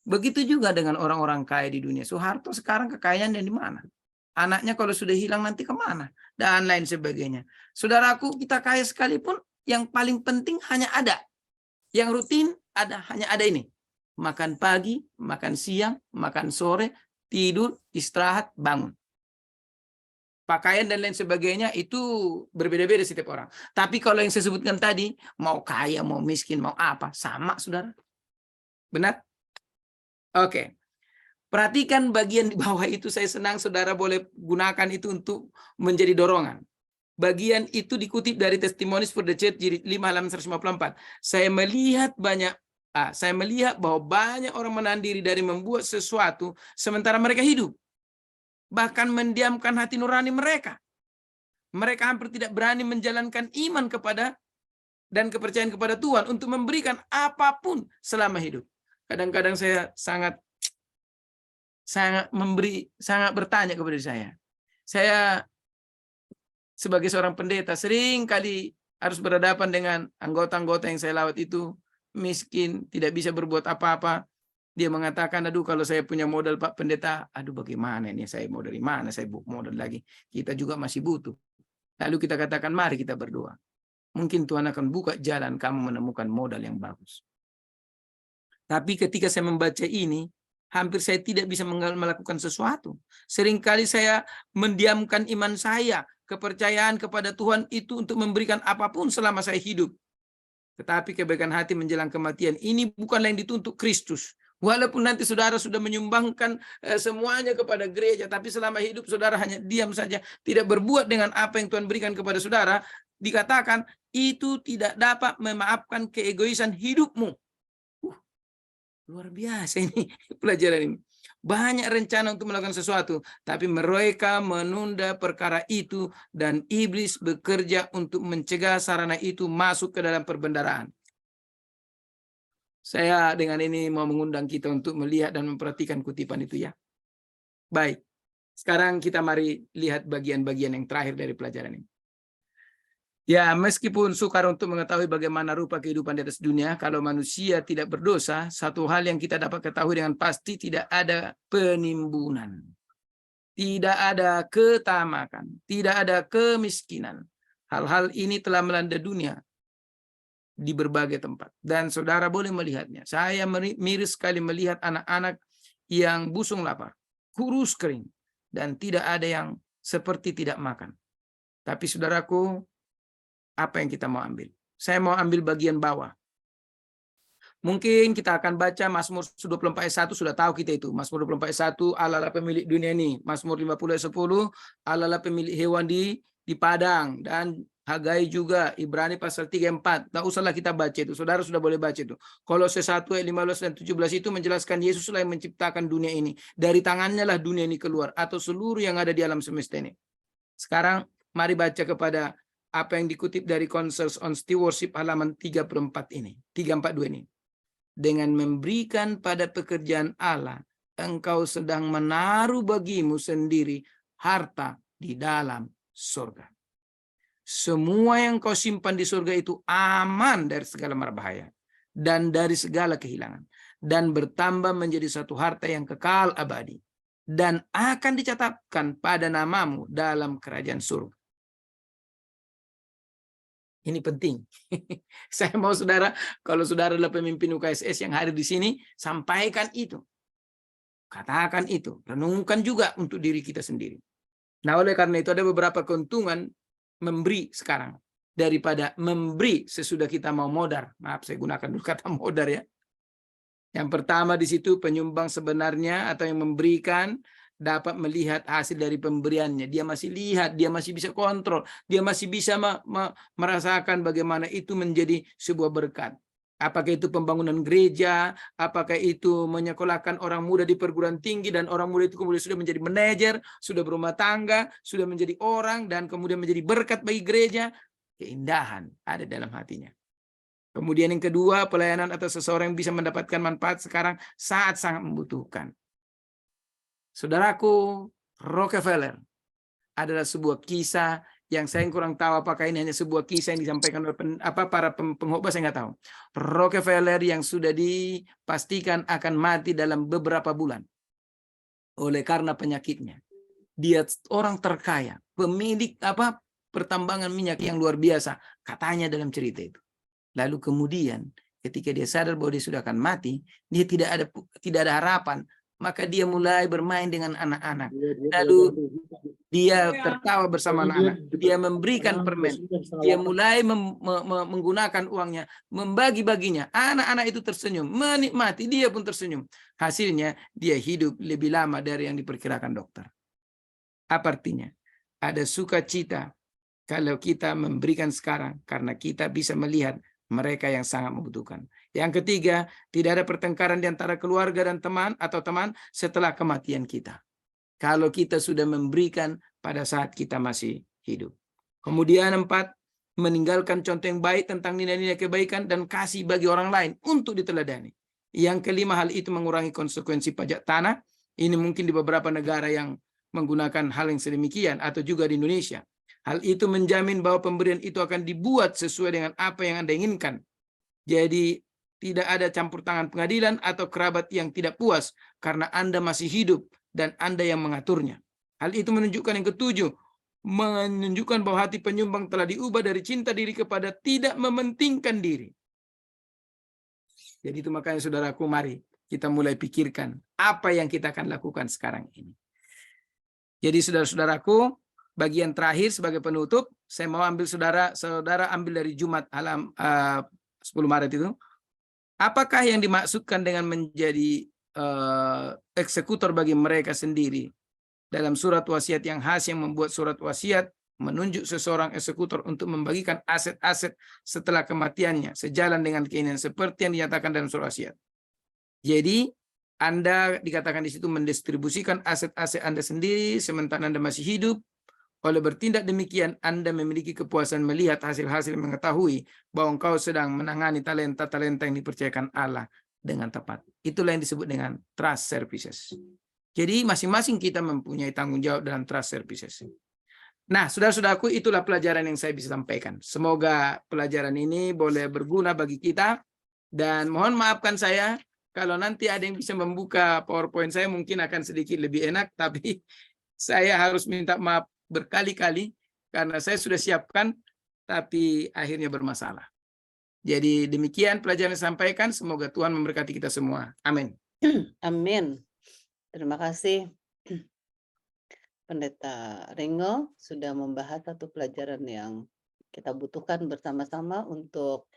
Begitu juga dengan orang-orang kaya di dunia. Soeharto sekarang kekayaan di mana? Anaknya kalau sudah hilang nanti kemana? Dan lain sebagainya. Saudaraku, kita kaya sekalipun yang paling penting hanya ada. Yang rutin ada, hanya ada ini. Makan pagi, makan siang, makan sore, tidur, istirahat, bangun. Pakaian dan lain sebagainya itu berbeda-beda setiap orang. Tapi kalau yang saya sebutkan tadi, mau kaya, mau miskin, mau apa, sama, saudara. Benar? Oke. Perhatikan bagian di bawah itu, saya senang saudara boleh gunakan itu untuk menjadi dorongan. Bagian itu dikutip dari Testimonies for the Church jilid 5 halaman 154. Saya melihat bahwa banyak orang menahan diri dari membuat sesuatu sementara mereka hidup. Bahkan mendiamkan hati nurani mereka. Mereka hampir tidak berani menjalankan iman kepada dan kepercayaan kepada Tuhan untuk memberikan apapun selama hidup. Kadang-kadang saya sangat bertanya kepada saya. Saya sebagai seorang pendeta sering kali harus berhadapan dengan anggota-anggota yang saya lawat itu miskin, tidak bisa berbuat apa-apa. Dia mengatakan, aduh kalau saya punya modal Pak Pendeta, aduh bagaimana ini, saya mau dari mana, saya modal lagi. Kita juga masih butuh. Lalu kita katakan, mari kita berdoa. Mungkin Tuhan akan buka jalan kamu menemukan modal yang bagus. Tapi ketika saya membaca ini, hampir saya tidak bisa melakukan sesuatu. Seringkali saya mendiamkan iman saya, kepercayaan kepada Tuhan itu untuk memberikan apapun selama saya hidup. Tetapi kebaikan hati menjelang kematian ini bukanlah yang dituntut Kristus. Walaupun nanti saudara sudah menyumbangkan semuanya kepada gereja, tapi selama hidup saudara hanya diam saja, tidak berbuat dengan apa yang Tuhan berikan kepada saudara, dikatakan itu tidak dapat memaafkan keegoisan hidupmu. Luar biasa ini pelajaran ini. Banyak rencana untuk melakukan sesuatu, tapi mereka menunda perkara itu dan iblis bekerja untuk mencegah sarana itu masuk ke dalam perbendaharaan. Saya dengan ini mau mengundang kita untuk melihat dan memperhatikan kutipan itu ya. Baik, sekarang kita mari lihat bagian-bagian yang terakhir dari pelajaran ini. Ya, meskipun sukar untuk mengetahui bagaimana rupa kehidupan di atas dunia, kalau manusia tidak berdosa, satu hal yang kita dapat ketahui dengan pasti tidak ada penimbunan, tidak ada ketamakan, tidak ada kemiskinan. Hal-hal ini telah melanda dunia di berbagai tempat. Dan saudara boleh melihatnya. Saya miris sekali melihat anak-anak yang busung lapar, kurus kering, dan tidak ada yang seperti tidak makan. Tapi saudaraku, apa yang kita mau ambil? Saya mau ambil bagian bawah. Mungkin kita akan baca Mazmur 24 ayat 1, sudah tahu kita itu. Mazmur 24 ayat 1, Allah lah pemilik dunia ini. Mazmur 50 ayat 10, Allah lah pemilik hewan di padang. Dan Hagai juga, Ibrani pasal 3 4. Tak usahlah kita baca itu. Saudara sudah boleh baca itu. Kolose 1 ayat 15 dan 17 itu menjelaskan Yesuslah yang menciptakan dunia ini. Dari tangannya lah dunia ini keluar. Atau seluruh yang ada di alam semesta ini. Sekarang mari baca kepada apa yang dikutip dari Councils on Stewardship halaman 34 ini, 342 ini. Dengan memberikan pada pekerjaan Allah, engkau sedang menaruh bagimu sendiri harta di dalam surga. Semua yang kau simpan di surga itu aman dari segala mara bahaya dan dari segala kehilangan, dan bertambah menjadi satu harta yang kekal abadi, dan akan dicatatkan pada namamu dalam kerajaan surga. Ini penting. Saya mau saudara, kalau saudara adalah pemimpin UKSS yang hadir di sini, sampaikan itu. Katakan itu. Renungkan juga untuk diri kita sendiri. Nah, oleh karena itu ada beberapa keuntungan memberi sekarang daripada memberi sesudah kita mau modar. Maaf, saya gunakan dulu kata modar ya. Yang pertama di situ penyumbang sebenarnya atau yang memberikan dapat melihat hasil dari pemberiannya. Dia masih lihat, dia masih bisa kontrol, dia masih bisa merasakan bagaimana itu menjadi sebuah berkat. Apakah itu pembangunan gereja, apakah itu menyekolahkan orang muda di perguruan tinggi, dan orang muda itu kemudian sudah menjadi manajer, sudah berumah tangga, sudah menjadi orang, dan kemudian menjadi berkat bagi gereja. Keindahan ada dalam hatinya. Kemudian yang kedua, pelayanan atau seseorang yang bisa mendapatkan manfaat sekarang saat sangat membutuhkan. Saudaraku, Rockefeller adalah sebuah kisah yang saya kurang tahu apakah ini hanya sebuah kisah yang disampaikan oleh para pengkhotbah, saya nggak tahu. Rockefeller yang sudah dipastikan akan mati dalam beberapa bulan oleh karena penyakitnya. Dia orang terkaya, pemilik pertambangan minyak yang luar biasa, katanya dalam cerita itu. Lalu kemudian ketika dia sadar bahwa dia sudah akan mati, dia tidak ada harapan. Maka dia mulai bermain dengan anak-anak. Lalu dia tertawa bersama anak-anak. Dia memberikan permen. Dia mulai menggunakan uangnya, membagi-baginya. Anak-anak itu tersenyum, menikmati, dia pun tersenyum. Hasilnya dia hidup lebih lama dari yang diperkirakan dokter. Apa artinya? Ada sukacita kalau kita memberikan sekarang karena kita bisa melihat mereka yang sangat membutuhkan. Yang ketiga, tidak ada pertengkaran di antara keluarga dan teman atau teman setelah kematian kita. Kalau kita sudah memberikan pada saat kita masih hidup. Kemudian 4, meninggalkan contoh yang baik tentang nilai-nilai kebaikan dan kasih bagi orang lain untuk diteladani. Yang kelima, hal itu mengurangi konsekuensi pajak tanah. Ini mungkin di beberapa negara yang menggunakan hal yang sedemikian atau juga di Indonesia. Hal itu menjamin bahwa pemberian itu akan dibuat sesuai dengan apa yang Anda inginkan. Jadi tidak ada campur tangan pengadilan atau kerabat yang tidak puas karena Anda masih hidup dan Anda yang mengaturnya. Hal itu menunjukkan yang ketujuh, menunjukkan bahwa hati penyumbang telah diubah dari cinta diri kepada tidak mementingkan diri. Jadi itu makanya saudaraku, mari kita mulai pikirkan apa yang kita akan lakukan sekarang ini. Jadi saudara-saudaraku, bagian terakhir sebagai penutup, saya mau ambil saudara ambil dari Jumat 10 Maret itu, apakah yang dimaksudkan dengan menjadi eksekutor bagi mereka sendiri? Dalam surat wasiat yang khas yang membuat surat wasiat menunjuk seseorang eksekutor untuk membagikan aset-aset setelah kematiannya sejalan dengan keinginan seperti yang dinyatakan dalam surat wasiat. Jadi Anda dikatakan di situ mendistribusikan aset-aset Anda sendiri sementara Anda masih hidup. Oleh bertindak demikian, Anda memiliki kepuasan melihat hasil-hasil mengetahui bahwa engkau sedang menangani talenta-talenta yang dipercayakan Allah dengan tepat. Itulah yang disebut dengan trust services. Jadi masing-masing kita mempunyai tanggung jawab dalam trust services. Nah, saudara-saudaraku, itulah pelajaran yang saya bisa sampaikan. Semoga pelajaran ini boleh berguna bagi kita. Dan mohon maafkan saya, kalau nanti ada yang bisa membuka PowerPoint saya mungkin akan sedikit lebih enak, tapi saya harus minta maaf berkali-kali karena saya sudah siapkan, tapi akhirnya bermasalah. Jadi demikian pelajaran yang disampaikan. Semoga Tuhan memberkati kita semua. Amin. Amin. Terima kasih Pendeta Ringo sudah membahas satu pelajaran yang kita butuhkan bersama-sama untuk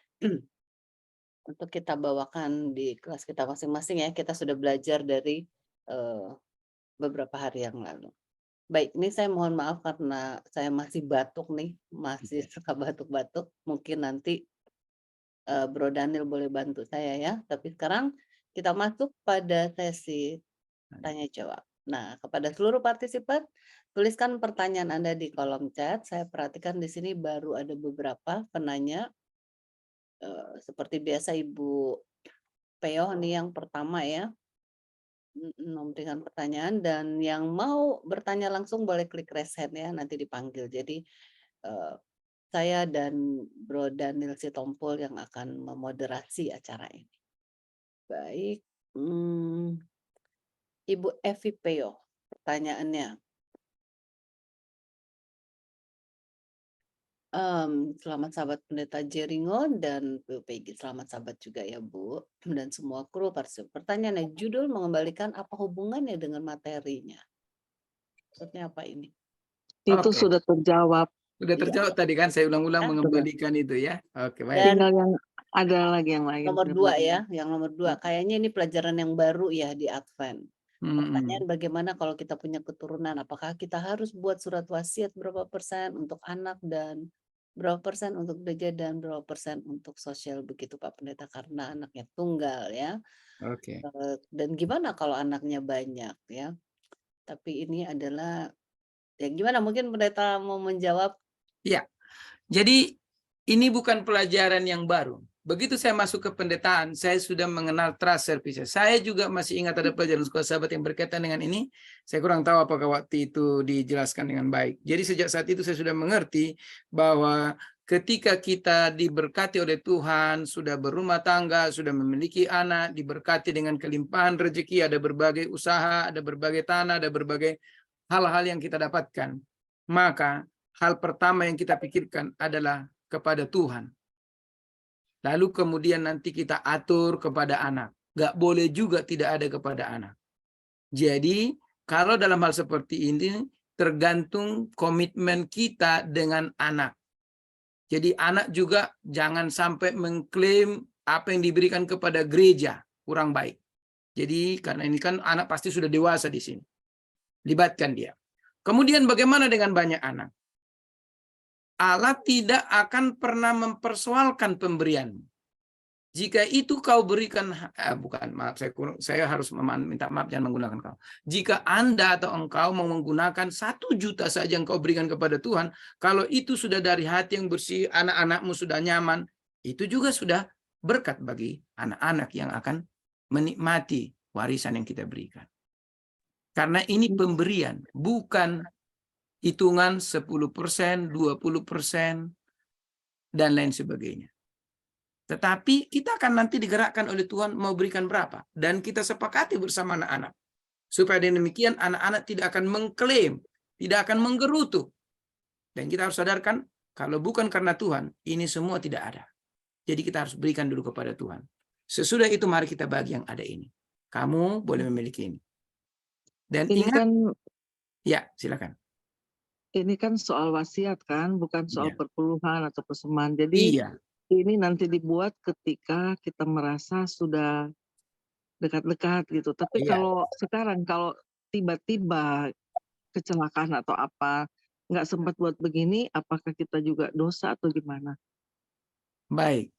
untuk kita bawakan di kelas kita masing-masing ya. Kita sudah belajar dari beberapa hari yang lalu. Baik, ini saya mohon maaf karena saya masih batuk nih, masih suka batuk-batuk. Mungkin nanti Bro Daniel boleh bantu saya ya. Tapi sekarang kita masuk pada sesi tanya jawab. Nah, kepada seluruh partisipan, tuliskan pertanyaan Anda di kolom chat. Saya perhatikan di sini baru ada beberapa penanya. Seperti biasa Ibu Peo nih yang pertama ya. Memberikan pertanyaan, dan yang mau bertanya langsung boleh klik raise hand ya, nanti dipanggil. Jadi saya dan Bro Daniel Sitompul yang akan memoderasi acara ini. Baik, Ibu Evi Peo, pertanyaannya. Selamat sahabat Pendeta Jeringo dan PUPG, selamat sahabat juga ya Bu, dan semua kru. Pertanyaannya, judul mengembalikan apa hubungannya dengan materinya? Maksudnya apa ini? Itu Oke. sudah terjawab. Sudah terjawab tadi kan, saya ulang-ulang mengembalikan itu ya. Oke, baik. Dan Tinggal yang ada lagi yang lain. nomor 2 ya, yang nomor 2. Kayaknya ini pelajaran yang baru ya di Advent. Pertanyaan, bagaimana kalau kita punya keturunan? Apakah kita harus buat surat wasiat berapa persen untuk anak dan berapa persen untuk gereja dan berapa persen untuk sosial, begitu Pak Pendeta, karena anaknya tunggal ya. Oke. Dan gimana kalau anaknya banyak ya? Tapi ini adalah ya gimana, mungkin Pendeta mau menjawab? Ya. Jadi ini bukan pelajaran yang baru. Begitu saya masuk ke pendetaan, saya sudah mengenal trust services. Saya juga masih ingat ada pelajaran sekolah sahabat yang berkaitan dengan ini. Saya kurang tahu apakah waktu itu dijelaskan dengan baik. Jadi sejak saat itu saya sudah mengerti bahwa ketika kita diberkati oleh Tuhan, sudah berumah tangga, sudah memiliki anak, diberkati dengan kelimpahan rezeki, ada berbagai usaha, ada berbagai tanah, ada berbagai hal-hal yang kita dapatkan. Maka hal pertama yang kita pikirkan adalah kepada Tuhan. Lalu kemudian nanti kita atur kepada anak. Gak boleh juga tidak ada kepada anak. Jadi kalau dalam hal seperti ini tergantung komitmen kita dengan anak. Jadi anak juga jangan sampai mengklaim apa yang diberikan kepada gereja kurang baik. Jadi karena ini kan anak pasti sudah dewasa di sini. Libatkan dia. Kemudian bagaimana dengan banyak anak? Allah tidak akan pernah mempersoalkan pemberian. Jika itu kau berikan, saya harus minta maaf, jangan menggunakan kau. Jika Anda atau engkau mau menggunakan 1 juta saja engkau berikan kepada Tuhan, kalau itu sudah dari hati yang bersih, anak-anakmu sudah nyaman, itu juga sudah berkat bagi anak-anak yang akan menikmati warisan yang kita berikan. Karena ini pemberian, bukan hitungan 10%, 20%, dan lain sebagainya. Tetapi kita akan nanti digerakkan oleh Tuhan mau berikan berapa. Dan kita sepakati bersama anak-anak. Supaya dengan demikian anak-anak tidak akan mengklaim, tidak akan menggerutu. Dan kita harus sadarkan, kalau bukan karena Tuhan, ini semua tidak ada. Jadi kita harus berikan dulu kepada Tuhan. Sesudah itu mari kita bagi yang ada ini. Kamu boleh memiliki ini. Dan Ini ingat, kan, ya silakan. ini kan soal wasiat kan, bukan soal Iya. perpuluhan atau persembahan. Jadi Iya. ini nanti dibuat ketika kita merasa sudah dekat-dekat gitu. Tapi Iya. kalau sekarang, kalau tiba-tiba kecelakaan atau apa, nggak sempat buat begini, apakah kita juga dosa atau gimana? Baik.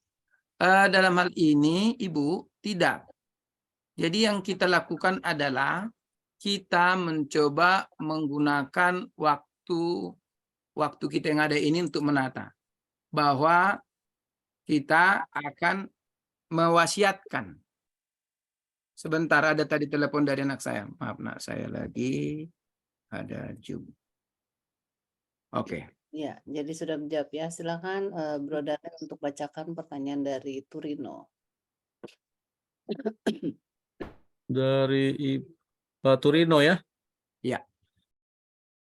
Dalam hal ini, Ibu, tidak. Jadi yang kita lakukan adalah kita mencoba menggunakan waktu kita yang ada ini untuk menata. Bahwa kita akan mewasiatkan. Sebentar, ada tadi telepon dari anak saya. Maaf, nak saya lagi ada Zoom. Oke. Ya, jadi sudah menjawab ya. Silakan Bro Daniel untuk bacakan pertanyaan dari Turino. Dari Pak Turino ya. Ya.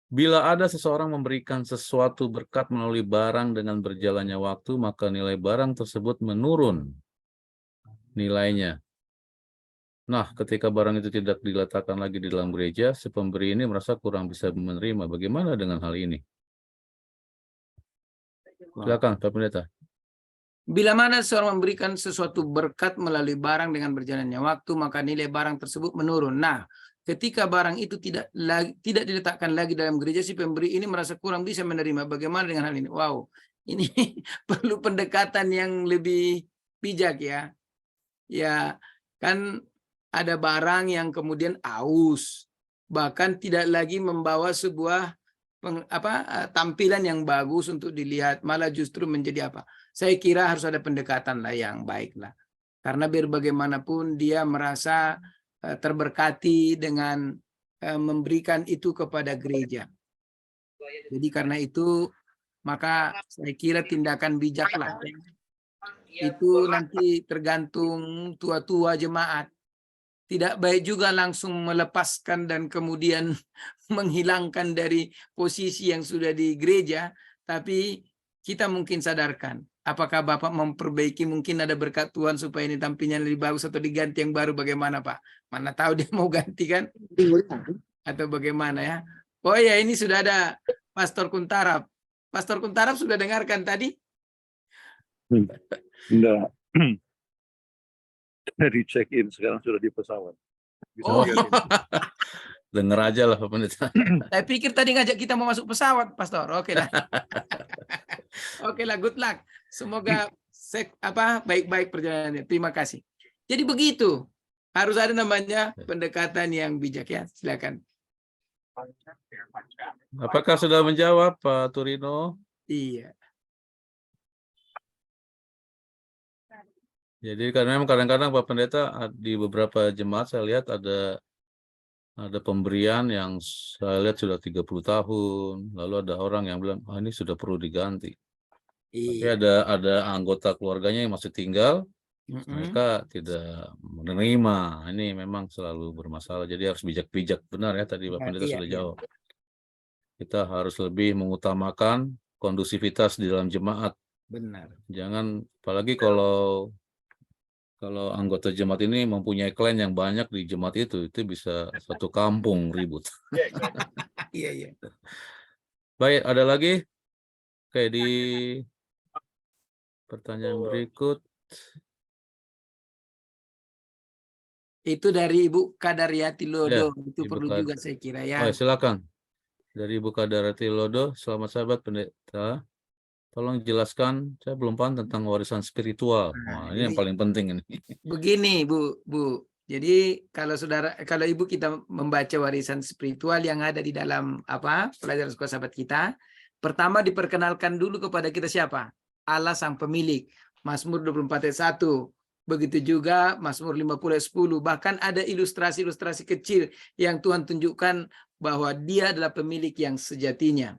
Bila ada seseorang memberikan sesuatu berkat melalui barang dengan berjalannya waktu, maka nilai barang tersebut menurun nilainya. Nah, ketika barang itu tidak diletakkan lagi di dalam gereja, si pemberi ini merasa kurang bisa menerima. Bagaimana dengan hal ini? Silakan, Pak Pendeta. Bila mana seorang memberikan sesuatu berkat melalui barang dengan berjalannya waktu, maka nilai barang tersebut menurun. Nah, ketika barang itu tidak diletakkan lagi dalam gereja, si pemberi ini merasa kurang bisa menerima. Bagaimana dengan hal ini? Wow, ini perlu pendekatan yang lebih bijak ya. Ya, kan ada barang yang kemudian aus, bahkan tidak lagi membawa sebuah tampilan yang bagus untuk dilihat, malah justru menjadi apa? Saya kira harus ada pendekatan lah yang baik lah. Karena biar bagaimanapun dia merasa terberkati dengan memberikan itu kepada gereja. Jadi karena itu maka saya kira tindakan bijak lah. Itu nanti tergantung tua-tua jemaat. Tidak baik juga langsung melepaskan dan kemudian menghilangkan dari posisi yang sudah di gereja, tapi kita mungkin sadarkan. Apakah Bapak memperbaiki, mungkin ada berkat Tuhan supaya ini tampilnya lebih bagus atau diganti yang baru, bagaimana Pak? Mana tahu dia mau ganti kan? Atau bagaimana ya? Oh ya, ini sudah ada Pastor Kuntarap. Pastor Kuntarap sudah dengarkan tadi? Enggak. Dari check-in, sekarang sudah di pesawat. Bisa Oh. lihat ini. Dengar aja lah, Pak Pendeta. Saya pikir tadi ngajak kita mau masuk pesawat, Pastor. Oke lah. Oke lah, good luck. Semoga baik-baik perjalanannya. Terima kasih. Jadi begitu. Harus ada namanya pendekatan yang bijak ya. Silakan. Apakah sudah menjawab, Pak Turino? Iya. Jadi karena memang kadang-kadang Pak Pendeta di beberapa jemaat saya lihat ada pemberian yang saya lihat sudah 30 tahun, lalu ada orang yang bilang, ini sudah perlu diganti. Iya. Tapi ada anggota keluarganya yang masih tinggal, mereka tidak menerima. Ini memang selalu bermasalah. Jadi harus bijak-bijak, benar ya tadi Pak Pendeta sudah jawab. Kita harus lebih mengutamakan kondusivitas di dalam jemaat. Benar. Jangan, apalagi kalau anggota jemaat ini mempunyai klan yang banyak di jemaat itu bisa satu kampung ribut. Iya. Baik, ada lagi? Oke, di pertanyaan berikut. Itu dari Ibu Kadariati Lodo. Ya, Itu Ibu perlu juga saya kira ya. Oh, silakan. Dari Ibu Kadariati Lodo, selamat sahabat Pendeta. Tolong jelaskan, saya belum paham tentang warisan spiritual. Wah, ini yang paling penting ini. Begini, Bu. Jadi kalau Ibu kita membaca warisan spiritual yang ada di dalam pelajaran sekolah sahabat kita, pertama diperkenalkan dulu kepada kita siapa? Allah sang pemilik. Mazmur 24 ayat 1. Begitu juga Mazmur 50 ayat 10. Bahkan ada ilustrasi-ilustrasi kecil yang Tuhan tunjukkan bahwa Dia adalah pemilik yang sejatinya.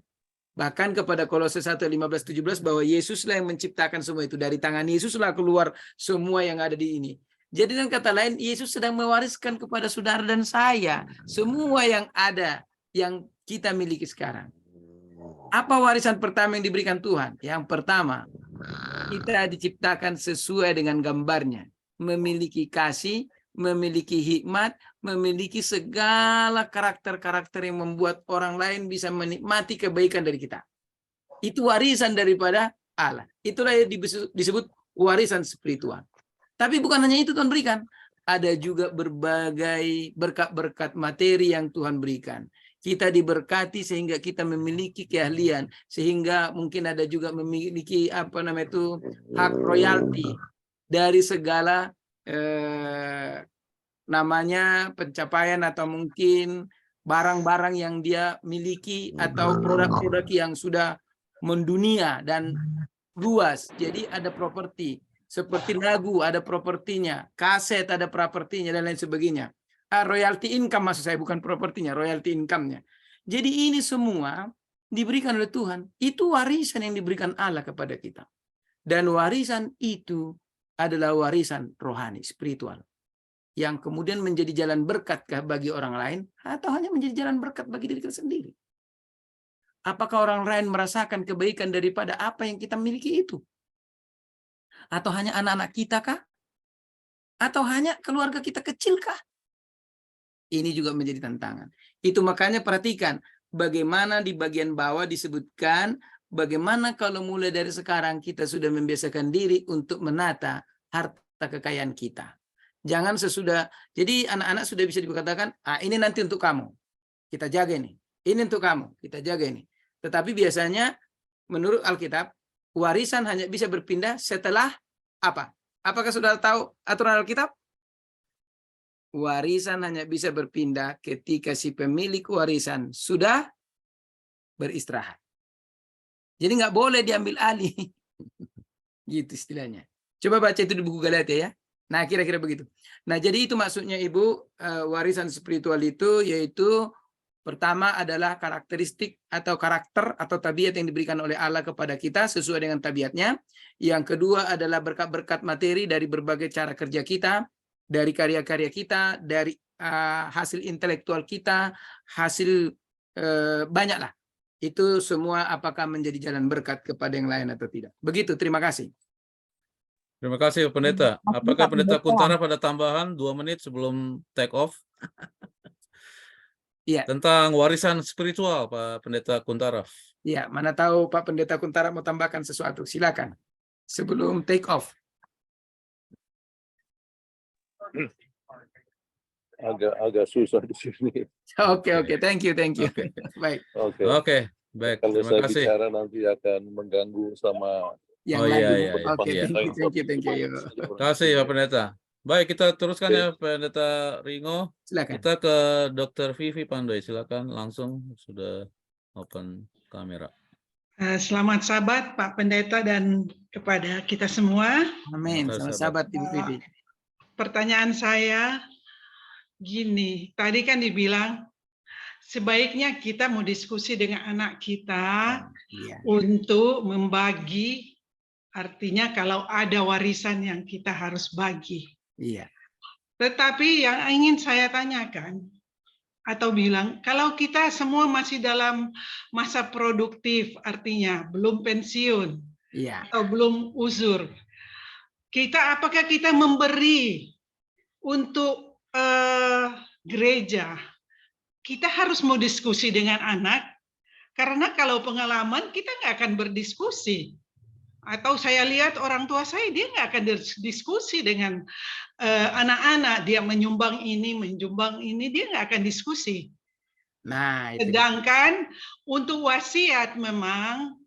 Bahkan kepada Kolose 1:15-17 bahwa Yesuslah yang menciptakan semua itu. Dari tangan Yesuslah keluar semua yang ada di ini. Jadi dengan kata lain, Yesus sedang mewariskan kepada saudara dan saya semua yang ada, yang kita miliki sekarang. Apa warisan pertama yang diberikan Tuhan? Yang pertama, kita diciptakan sesuai dengan gambarnya. Memiliki kasih, memiliki hikmat, memiliki segala karakter-karakter yang membuat orang lain bisa menikmati kebaikan dari kita. Itu warisan daripada Allah. Itulah yang disebut warisan spiritual. Tapi bukan hanya itu Tuhan berikan. Ada juga berbagai berkat-berkat materi yang Tuhan berikan. Kita diberkati sehingga kita memiliki keahlian, sehingga mungkin ada juga memiliki hak royalti dari segala namanya pencapaian atau mungkin barang-barang yang dia miliki atau produk-produk yang sudah mendunia dan luas. Jadi ada properti. Seperti lagu ada propertinya, kaset ada propertinya, dan lain sebagainya. Royalty income maksud saya, bukan propertinya, royalty income-nya. Jadi ini semua diberikan oleh Tuhan. Itu warisan yang diberikan Allah kepada kita. Dan warisan itu adalah warisan rohani, spiritual. Yang kemudian menjadi jalan berkat bagi orang lain, atau hanya menjadi jalan berkat bagi diri kita sendiri. Apakah orang lain merasakan kebaikan daripada apa yang kita miliki itu? Atau hanya anak-anak kita kah? Atau hanya keluarga kita kecil kah? Ini juga menjadi tantangan. Itu makanya perhatikan bagaimana di bagian bawah disebutkan bagaimana kalau mulai dari sekarang kita sudah membiasakan diri untuk menata harta kekayaan kita. Jangan sesudah, jadi anak-anak sudah bisa dikatakan, ini nanti untuk kamu, kita jaga ini. Ini untuk kamu, kita jaga ini. Tetapi biasanya menurut Alkitab, warisan hanya bisa berpindah setelah apa? Apakah sudah tahu aturan Alkitab? Warisan hanya bisa berpindah ketika si pemilik warisan sudah beristirahat. Jadi nggak boleh diambil alih. Gitu istilahnya. Coba baca itu di buku Galatia ya. Nah kira-kira begitu. Nah jadi itu maksudnya Ibu, warisan spiritual itu yaitu pertama adalah karakteristik atau karakter atau tabiat yang diberikan oleh Allah kepada kita sesuai dengan tabiatnya. Yang kedua adalah berkat-berkat materi dari berbagai cara kerja kita, dari karya-karya kita, dari hasil intelektual kita, hasil banyaklah. Itu semua apakah menjadi jalan berkat kepada yang lain atau tidak. Begitu, terima kasih. Terima kasih Pak Pendeta. Apakah Pendeta Kuntara pada tambahan 2 menit sebelum take off? Iya. Tentang warisan spiritual Pak Pendeta Kuntara. Iya, mana tahu Pak Pendeta Kuntara mau tambahkan sesuatu. Silakan. Sebelum take off. Agak susah di sini. Oke, thank you. Oke. Baik. Oke. Baik. Kalau Terima saya kasih. bicara nanti akan mengganggu sama Yang Oh, lain. iya. Oke, Iya. thank you. Terima kasih Pak Pendeta. Baik, kita teruskan Oke. ya Pendeta Ringo. Silakan. Kita ke Dr. Vivi Pandoy. Silakan langsung, sudah open kamera. Selamat Sabat Pak Pendeta dan kepada kita semua. Amin. Sama sahabat Ibu Vivi. Pertanyaan saya gini, tadi kan dibilang sebaiknya kita mau diskusi dengan anak kita Iya. untuk membagi, artinya kalau ada warisan yang kita harus bagi. Iya. Tetapi yang ingin saya tanyakan atau bilang, kalau kita semua masih dalam masa produktif, artinya belum pensiun Iya. atau belum uzur, apakah kita memberi untuk gereja? Kita harus mau diskusi dengan anak, karena kalau pengalaman kita nggak akan berdiskusi. Atau saya lihat orang tua saya, dia nggak akan diskusi dengan anak-anak. Dia menyumbang ini, dia nggak akan diskusi. Nah, itu. Sedangkan untuk wasiat memang,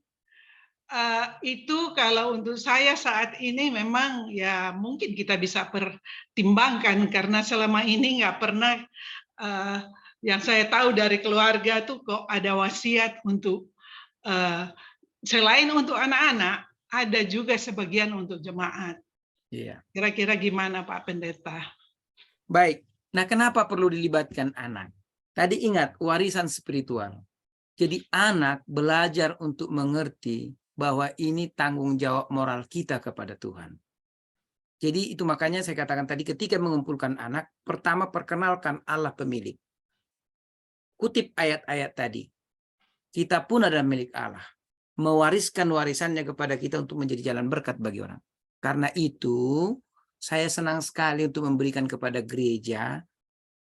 itu kalau untuk saya saat ini memang ya mungkin kita bisa pertimbangkan, karena selama ini nggak pernah, yang saya tahu dari keluarga tuh kok ada wasiat untuk, selain untuk anak-anak, ada juga sebagian untuk jemaat. Iya. Kira-kira gimana Pak Pendeta? Baik. Nah, kenapa perlu dilibatkan anak? Tadi ingat, warisan spiritual. Jadi anak belajar untuk mengerti bahwa ini tanggung jawab moral kita kepada Tuhan. Jadi itu makanya saya katakan tadi, ketika mengumpulkan anak, pertama perkenalkan Allah pemilik. Kutip ayat-ayat tadi. Kita pun adalah milik Allah. Mewariskan warisannya kepada kita untuk menjadi jalan berkat bagi orang. Karena itu, saya senang sekali untuk memberikan kepada gereja,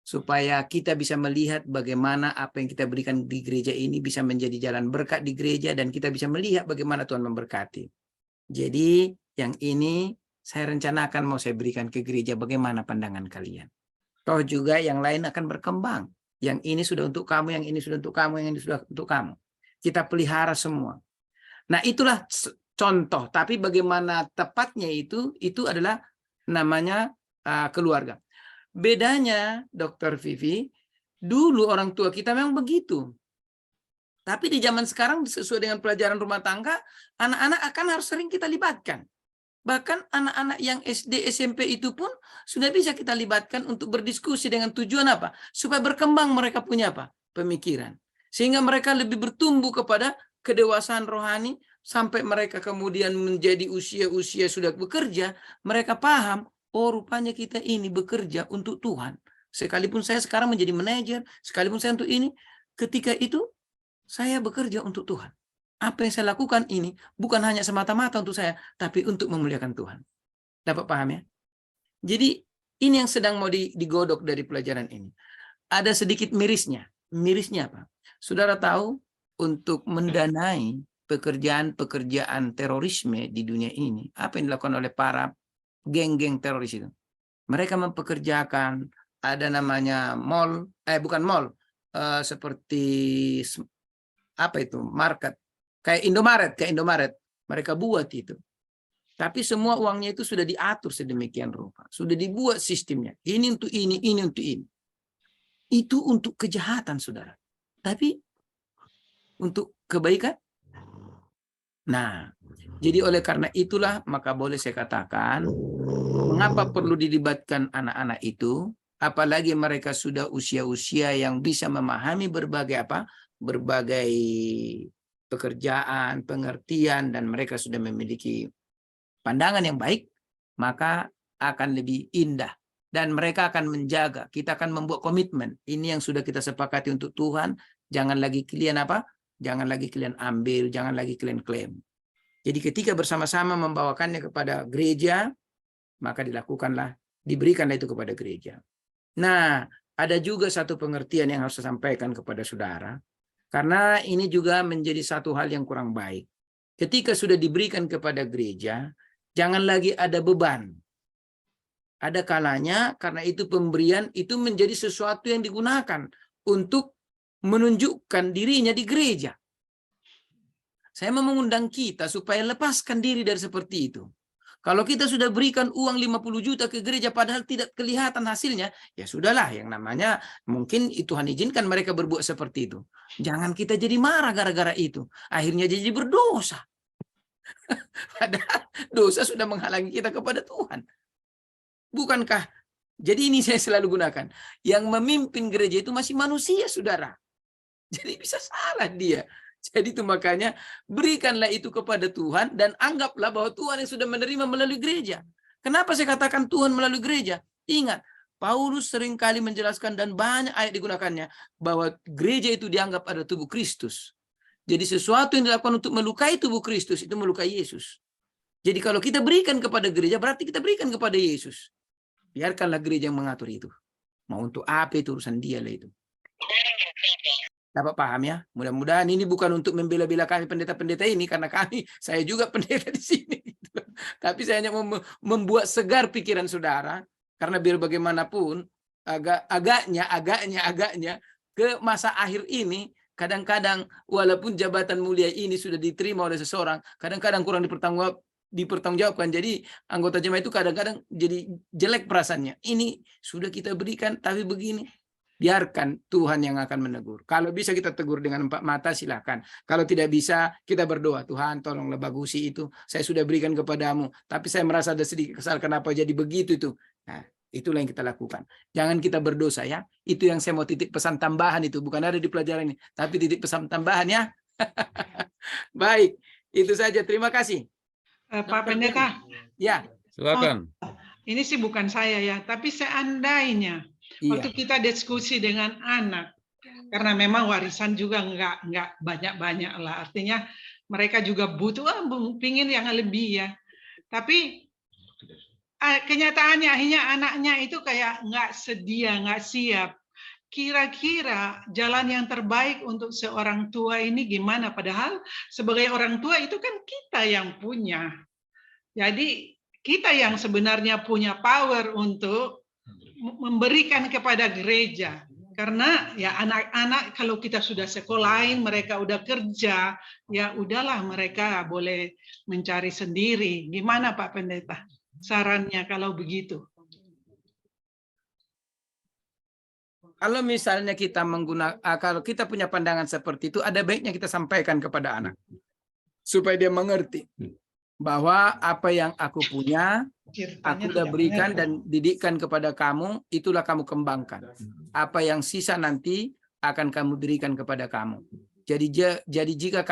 supaya kita bisa melihat bagaimana apa yang kita berikan di gereja ini bisa menjadi jalan berkat di gereja, dan kita bisa melihat bagaimana Tuhan memberkati. Jadi yang ini saya rencanakan mau saya berikan ke gereja, bagaimana pandangan kalian? Toh juga yang lain akan berkembang. Yang ini sudah untuk kamu, yang ini sudah untuk kamu, yang ini sudah untuk kamu. Kita pelihara semua. Nah, itulah contoh. Tapi bagaimana tepatnya itu adalah namanya keluarga. Bedanya, Dr. Vivi, dulu orang tua kita memang begitu. Tapi di zaman sekarang sesuai dengan pelajaran rumah tangga, anak-anak akan harus sering kita libatkan. Bahkan anak-anak yang SD, SMP itu pun sudah bisa kita libatkan untuk berdiskusi dengan tujuan apa? Supaya berkembang mereka punya apa? Pemikiran. Sehingga mereka lebih bertumbuh kepada kedewasaan rohani, sampai mereka kemudian menjadi usia-usia sudah bekerja, mereka paham, oh rupanya kita ini bekerja untuk Tuhan. Sekalipun saya sekarang menjadi manajer, sekalipun saya untuk ini, ketika itu saya bekerja untuk Tuhan. Apa yang saya lakukan ini bukan hanya semata-mata untuk saya, tapi untuk memuliakan Tuhan. Dapat paham ya? Jadi ini yang sedang mau digodok dari pelajaran ini. Ada sedikit mirisnya. Mirisnya apa? Saudara tahu, untuk mendanai pekerjaan-pekerjaan terorisme di dunia ini, apa yang dilakukan oleh para geng-geng teroris itu? Mereka mempekerjakan, ada namanya mall, bukan mall, seperti apa itu, market, kayak Indomaret, mereka buat itu. Tapi semua uangnya itu sudah diatur sedemikian rupa, sudah dibuat sistemnya. Ini untuk ini untuk ini. Itu untuk kejahatan, saudara. Tapi untuk kebaikan. Nah, jadi oleh karena itulah maka boleh saya katakan, mengapa perlu dilibatkan anak-anak itu, apalagi mereka sudah usia-usia yang bisa memahami berbagai pekerjaan, pengertian, dan mereka sudah memiliki pandangan yang baik, maka akan lebih indah. Dan mereka akan menjaga, kita akan membuat komitmen. Ini yang sudah kita sepakati untuk Tuhan, jangan lagi kalian jangan lagi kalian ambil, jangan lagi kalian klaim. Jadi ketika bersama-sama membawakannya kepada gereja, maka diberikanlah itu kepada gereja. Nah, ada juga satu pengertian yang harus saya sampaikan kepada saudara, karena ini juga menjadi satu hal yang kurang baik. Ketika sudah diberikan kepada gereja, jangan lagi ada beban. Ada kalanya karena itu pemberian itu menjadi sesuatu yang digunakan untuk menunjukkan dirinya di gereja. Saya mau mengundang kita supaya lepaskan diri dari seperti itu. Kalau kita sudah berikan uang 50 juta ke gereja padahal tidak kelihatan hasilnya, ya sudahlah, yang namanya mungkin Tuhan izinkan mereka berbuat seperti itu. Jangan kita jadi marah gara-gara itu. Akhirnya jadi berdosa. Padahal dosa sudah menghalangi kita kepada Tuhan. Bukankah? Jadi ini saya selalu gunakan. Yang memimpin gereja itu masih manusia, saudara. Jadi bisa salah dia. Jadi itu makanya berikanlah itu kepada Tuhan dan anggaplah bahwa Tuhan yang sudah menerima melalui gereja. Kenapa saya katakan Tuhan melalui gereja? Ingat, Paulus seringkali menjelaskan dan banyak ayat digunakannya bahwa gereja itu dianggap ada tubuh Kristus. Jadi sesuatu yang dilakukan untuk melukai tubuh Kristus itu melukai Yesus. Jadi kalau kita berikan kepada gereja berarti kita berikan kepada Yesus. Biarkanlah gereja yang mengatur itu. Mau untuk apa itu urusan dia lah itu. Dapat paham ya? Mudah-mudahan ini bukan untuk membela-bela kami pendeta-pendeta ini, karena saya juga pendeta di sini. Tapi saya hanya membuat segar pikiran saudara, karena biar bagaimanapun agaknya ke masa akhir ini, kadang-kadang walaupun jabatan mulia ini sudah diterima oleh seseorang, kadang-kadang kurang dipertanggungjawabkan. Jadi anggota jemaat itu kadang-kadang jadi jelek perasaannya. Ini sudah kita berikan, tapi begini. Biarkan Tuhan yang akan menegur. Kalau bisa kita tegur dengan 4 mata, silakan. Kalau tidak bisa, kita berdoa. Tuhan, tolonglah bagusi itu. Saya sudah berikan kepadamu. Tapi saya merasa ada sedikit kesal. Kenapa jadi begitu itu? Nah, itulah yang kita lakukan. Jangan kita berdosa ya. Itu yang saya mau titip pesan tambahan itu. Bukan ada di pelajaran ini. Tapi titip pesan tambahan ya. Baik. Itu saja. Terima kasih. Pak Pendeta. Ya. Silakan. Ini sih bukan saya ya. Tapi seandainya waktu kita diskusi dengan anak, karena memang warisan juga nggak banyak-banyak lah, artinya mereka juga butuh, pingin yang lebih ya. Tapi kenyataannya akhirnya anaknya itu kayak nggak sedia, nggak siap. Kira-kira jalan yang terbaik untuk seorang tua ini gimana? Padahal sebagai orang tua itu kan kita yang punya. Jadi kita yang sebenarnya punya power untuk memberikan kepada gereja. Karena ya anak-anak kalau kita sudah sekolahin, mereka udah kerja, ya udahlah mereka boleh mencari sendiri. Gimana Pak Pendeta? Sarannya kalau begitu? Kalau misalnya kita kalau kita punya pandangan seperti itu, ada baiknya kita sampaikan kepada anak supaya dia mengerti bahwa apa yang aku punya, aku udah berikan dan didikkan kepada kamu, itulah kamu kembangkan. Apa yang sisa nanti akan kamu berikan kepada kamu. Jadi jika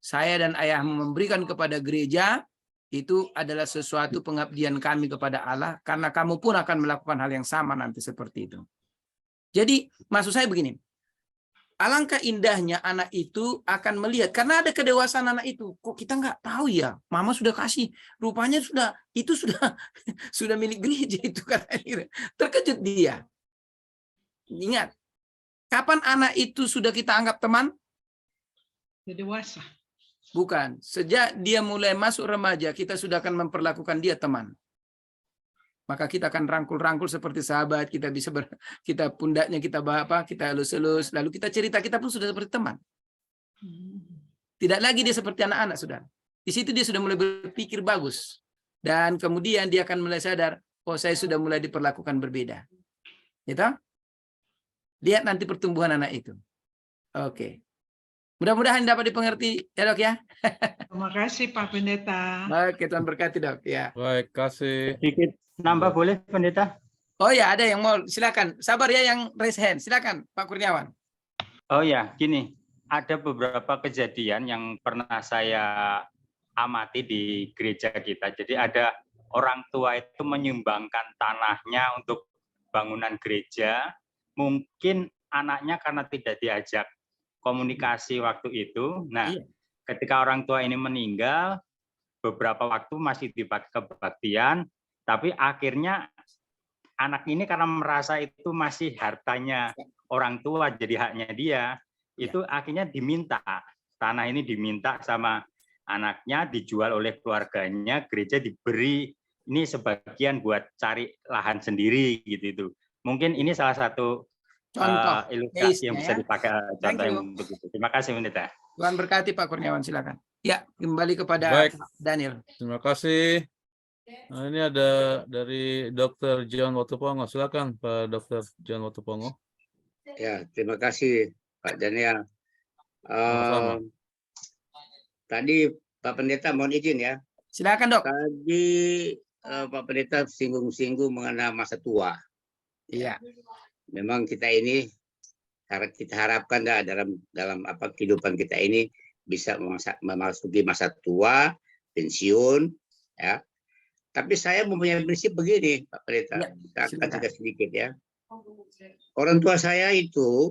saya dan ayahmu memberikan kepada gereja, itu adalah sesuatu pengabdian kami kepada Allah, karena kamu pun akan melakukan hal yang sama nanti seperti itu. Jadi maksud saya begini, alangkah indahnya anak itu akan melihat, karena ada kedewasaan anak itu. Kok kita nggak tahu ya, mama sudah kasih, rupanya sudah milik gereja itu kan. Terkejut dia. Ingat, kapan anak itu sudah kita anggap teman? Dewasa. Bukan, sejak dia mulai masuk remaja, kita sudah akan memperlakukan dia teman. Maka kita akan rangkul-rangkul seperti sahabat, kita pundaknya kita kita elus-elus, lalu kita cerita, kita pun sudah seperti teman. Tidak lagi dia seperti anak-anak, sudah. Di situ dia sudah mulai berpikir bagus. Dan kemudian dia akan mulai sadar, oh saya sudah mulai diperlakukan berbeda. Gitu? Lihat nanti pertumbuhan anak itu. Oke. Mudah-mudahan dapat dipengerti ya Dok ya. Terima kasih Pak Pendeta. Oke, Tuhan berkati Dok ya. Baik, kasih. Sedikit nambah boleh Pendeta? Oh ya, ada yang mau, silakan. Sabar ya yang raise hand. Silakan Pak Kurniawan. Oh ya, gini, ada beberapa kejadian yang pernah saya amati di gereja kita. Jadi ada orang tua itu menyumbangkan tanahnya untuk bangunan gereja. Mungkin anaknya karena tidak diajak komunikasi waktu itu. Nah, ketika orang tua ini meninggal, beberapa waktu masih dipakai kebaktian, tapi akhirnya anak ini karena merasa itu masih hartanya orang tua, jadi haknya dia, itu akhirnya diminta. Tanah ini diminta sama anaknya, dijual oleh keluarganya, gereja diberi ini sebagian buat cari lahan sendiri gitu. Mungkin ini salah satu contoh ilustrasi yang bisa dipakai contoh yang begitu. Terima kasih Pendeta. Tuhan berkati Pak Kurniawan, silakan. Ya, kembali kepada Baik. Daniel. Terima kasih. Nah, ini ada dari Dr. John Watupongo. Silakan Pak Dr. John Watupongo. Ya, terima kasih Pak Daniel. Tadi Pak Pendeta mohon izin ya. Silakan Dok. Tadi Pak Pendeta singgung-singgung mengenai masa tua. Iya. Memang kita ini kita harapkan dalam kehidupan kita ini bisa memasuki masa tua, pensiun, ya. Tapi saya mempunyai prinsip begini, Pak Pendeta. Ya, saya akan sedikit ya. Orang tua saya itu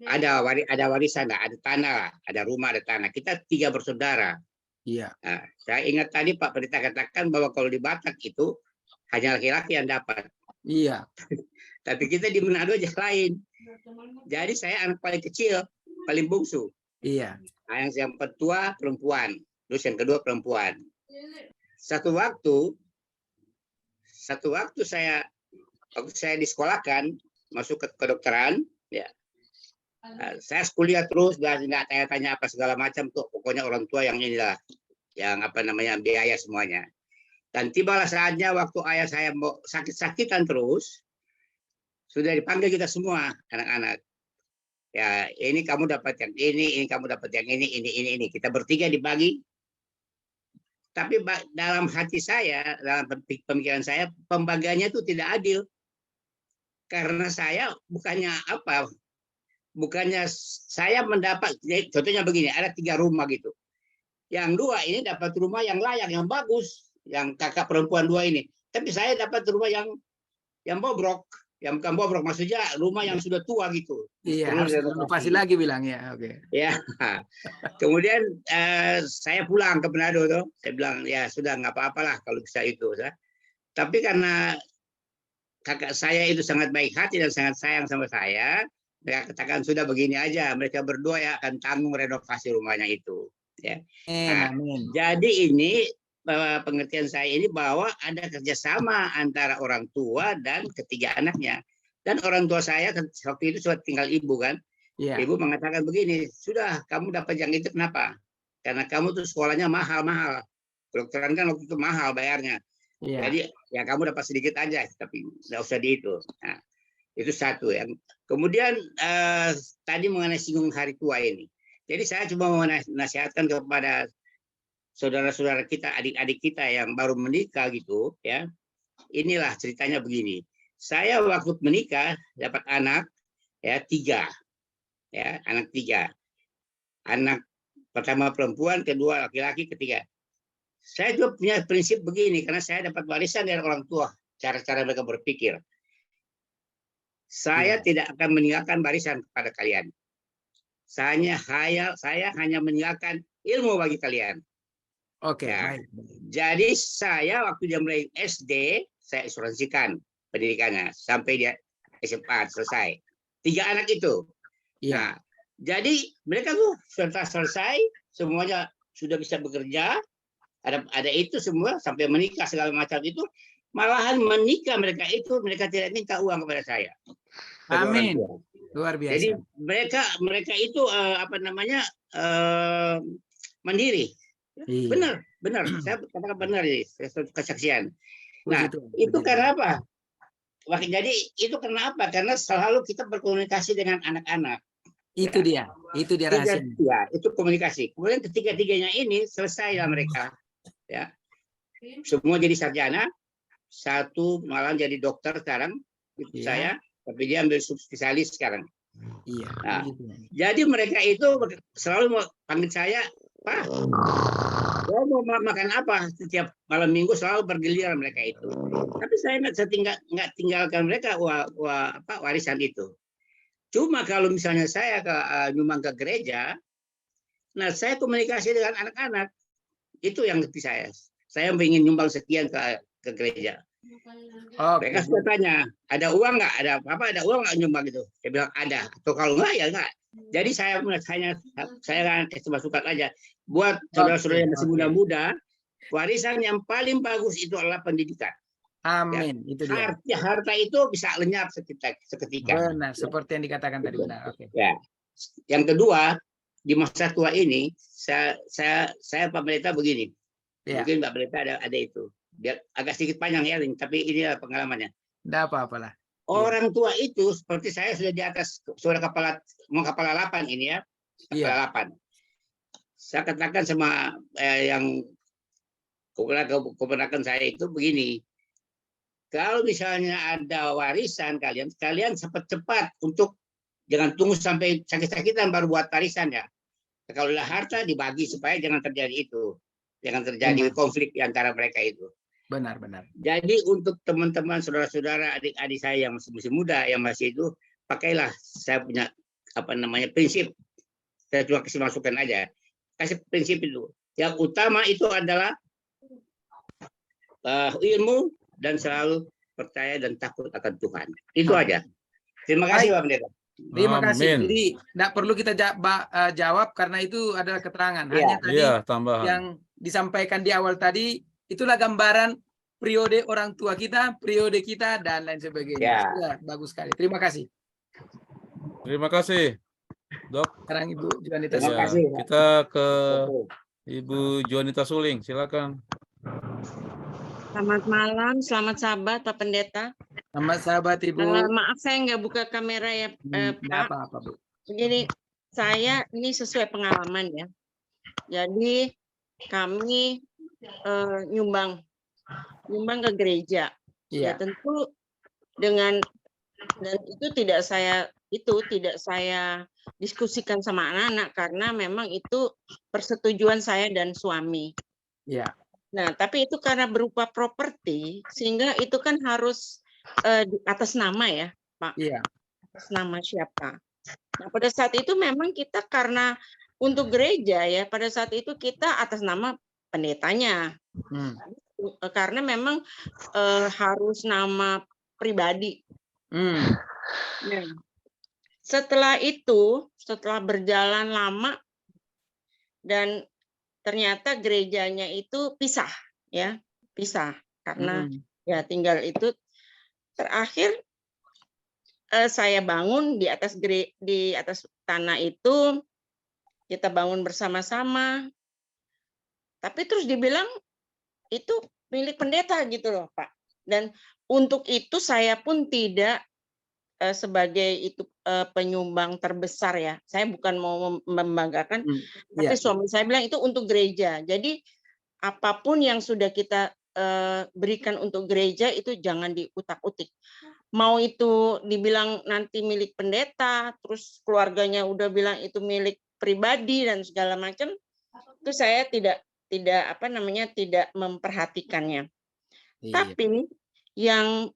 ada warisan, ada tanah, ada rumah, ada tanah. Kita 3 bersaudara. Iya. Nah, saya ingat tadi Pak Pendeta katakan bahwa kalau di Batak itu hanya laki-laki yang dapat. Iya. Tapi kita di Manado aja lain. Jadi saya anak paling kecil, paling bungsu. Iya. Nah, yang tua perempuan, terus yang kedua perempuan. Satu waktu saya disekolahkan, masuk ke kedokteran, ya. Saya kuliah terus, nggak tanya-tanya apa segala macam tuh. Pokoknya orang tua yang inilah, yang biaya semuanya. Dan tibalah saatnya waktu ayah saya mau sakit-sakitan terus, sudah dipanggil kita semua anak-anak. Ya, ini kamu dapat yang ini kamu dapat yang ini. Kita bertiga dibagi. Tapi dalam hati saya, dalam pemikiran saya, pembagiannya itu tidak adil. Karena saya bukannya saya mendapat, contohnya begini, ada 3 rumah gitu. Yang 2 ini dapat rumah yang layak, yang bagus, yang kakak perempuan 2 ini. Tapi saya dapat rumah yang bobrok. Yang bukan bobrok, maksudnya rumah yang sudah tua gitu. Iya, harus renovasi lagi bilang ya. Oke. Ya. Kemudian saya pulang ke Manado tuh. Saya bilang ya sudah nggak apa-apalah kalau bisa itu. Tapi karena kakak saya itu sangat baik hati dan sangat sayang sama saya, mereka katakan sudah begini aja. Mereka berdua ya akan tanggung renovasi rumahnya itu. Ya. Nah, jadi ini pengertian saya ini bahwa ada kerjasama antara orang tua dan ketiga anaknya. Dan orang tua saya waktu itu sudah tinggal ibu kan. Iya. Ibu mengatakan begini, sudah kamu dapat yang itu kenapa? Karena kamu tuh sekolahnya mahal-mahal. Kedokteran kan waktu itu mahal bayarnya. Iya. Jadi ya kamu dapat sedikit aja, tapi nggak usah di itu. Nah, itu satu yang. Kemudian tadi mengenai singgung hari tua ini. Jadi saya cuma mau nasihatkan kepada saudara-saudara kita, adik-adik kita yang baru menikah gitu, ya. Inilah ceritanya begini. Saya waktu menikah dapat anak ya 3, ya anak 3. Anak pertama perempuan, kedua laki-laki, ketiga. Saya juga punya prinsip begini karena saya dapat warisan dari orang tua, cara-cara mereka berpikir. Saya tidak akan meninggalkan warisan kepada kalian. Saya hanya meninggalkan ilmu bagi kalian. Oke, Ya. baik. Jadi saya waktu dia mulai SD, saya asuransikan pendidikannya sampai dia SMA selesai. 3 anak itu. Iya. Nah, jadi mereka tuh sudah selesai, semuanya sudah bisa bekerja, ada itu semua sampai menikah segala macam itu. Malahan menikah mereka tidak minta uang kepada saya. Amin. Luar biasa. Jadi mereka itu mandiri. Iya. Benar. Saya katakan benar ini, kesaksian. Nah, Puji Tuhan, itu puji karena Tuhan. apa? Jadi itu karena apa? Karena selalu kita berkomunikasi dengan anak-anak. Itu dia rahasianya. Ya, itu komunikasi. Kemudian ketiga-tiganya ini selesai lah mereka. Ya. Semua jadi sarjana, satu malah jadi dokter sekarang, itu Iya. saya, tapi dia ambil subspesialis sekarang. Iya. Nah, puji Tuhan. jadi mereka itu selalu mau panggil saya, Pak, saya mau makan apa? Setiap malam minggu selalu bergiliran mereka itu. Tapi saya nggak tinggalkan mereka warisan itu. Cuma kalau misalnya saya nyumbang ke gereja, nah saya komunikasi dengan anak-anak, itu yang lebih saya. Saya ingin nyumbang sekian ke gereja. Mereka sudah tanya, ada uang nggak? Ada uang nggak nyumbang itu? Saya bilang ada. Atau kalau nggak ya nggak. Jadi saya akan kasih masukan aja buat saudara-saudara yang masih muda-muda. Warisan yang paling bagus itu adalah pendidikan. Amin. Ya. Itu dia. Harta itu bisa lenyap seketika. Benar, seperti yang dikatakan tadi, benar. Oke. Ya. Yang kedua, di masa tua ini saya Pak Pendeta begini. Ya. Mungkin Pak Pendeta ada itu. Biar agak sedikit panjang ya, tapi ini pengalamannya. Tidak apa-apalah. Orang tua itu seperti saya sudah di atas, sudah kepala 8 ini ya, kepala 8. Saya katakan sama yang keponakan saya itu begini, kalau misalnya ada warisan kalian cepat-cepat untuk jangan tunggu sampai sakit-sakitan baru buat warisan ya. Kalau ada harta dibagi supaya jangan terjadi itu, jangan terjadi konflik di antara mereka itu. Benar. Jadi untuk teman-teman, saudara-saudara, adik-adik saya yang masih muda, yang masih itu, pakailah saya punya prinsip. Saya cuma kasih masukan aja. Kasih prinsip itu. Yang utama itu adalah ilmu dan selalu percaya dan takut akan Tuhan. Itu aja. Terima kasih Pak Pendeta. Terima kasih. Amin. Jadi tidak perlu kita jawab karena itu adalah keterangan. Iya. Hanya tadi Tambahan. yang disampaikan di awal tadi, itulah gambaran periode orang tua kita, periode kita, dan lain sebagainya. Ya. Sudah, bagus sekali. Terima kasih. Terima kasih, Dok. Sekarang Ibu Juanita. Terima Ya, kasih. kita ke Ibu Juanita Suling, silakan. Selamat malam, selamat sahabat Pak Pendeta. Selamat sahabat Ibu. Maaf saya nggak buka kamera ya Tidak Pak. apa-apa, Bu. Jadi saya ini sesuai pengalaman ya. Jadi kami nyumbang ke gereja. Ya Iya. tentu dan itu tidak saya diskusikan sama anak-anak karena memang itu persetujuan saya dan suami. Iya. Nah, tapi itu karena berupa properti, sehingga itu kan harus atas nama ya, Pak. Iya. Atas nama siapa. Nah, pada saat itu memang kita karena untuk gereja ya, pada saat itu kita atas nama pendetanya. Karena memang harus nama pribadi. Nah, setelah berjalan lama dan ternyata gerejanya itu pisah. ya pisah karena ya tinggal itu terakhir saya bangun di atas tanah itu, kita bangun bersama-sama. Tapi terus dibilang itu milik pendeta gitu loh, Pak. Dan untuk itu saya pun tidak sebagai itu penyumbang terbesar ya. Saya bukan mau membanggakan, tapi suami saya bilang itu untuk gereja. Jadi apapun yang sudah kita berikan untuk gereja itu jangan diutak-utik. Mau itu dibilang nanti milik pendeta, terus keluarganya udah bilang itu milik pribadi dan segala macam, itu saya tidak memperhatikannya. Tapi yang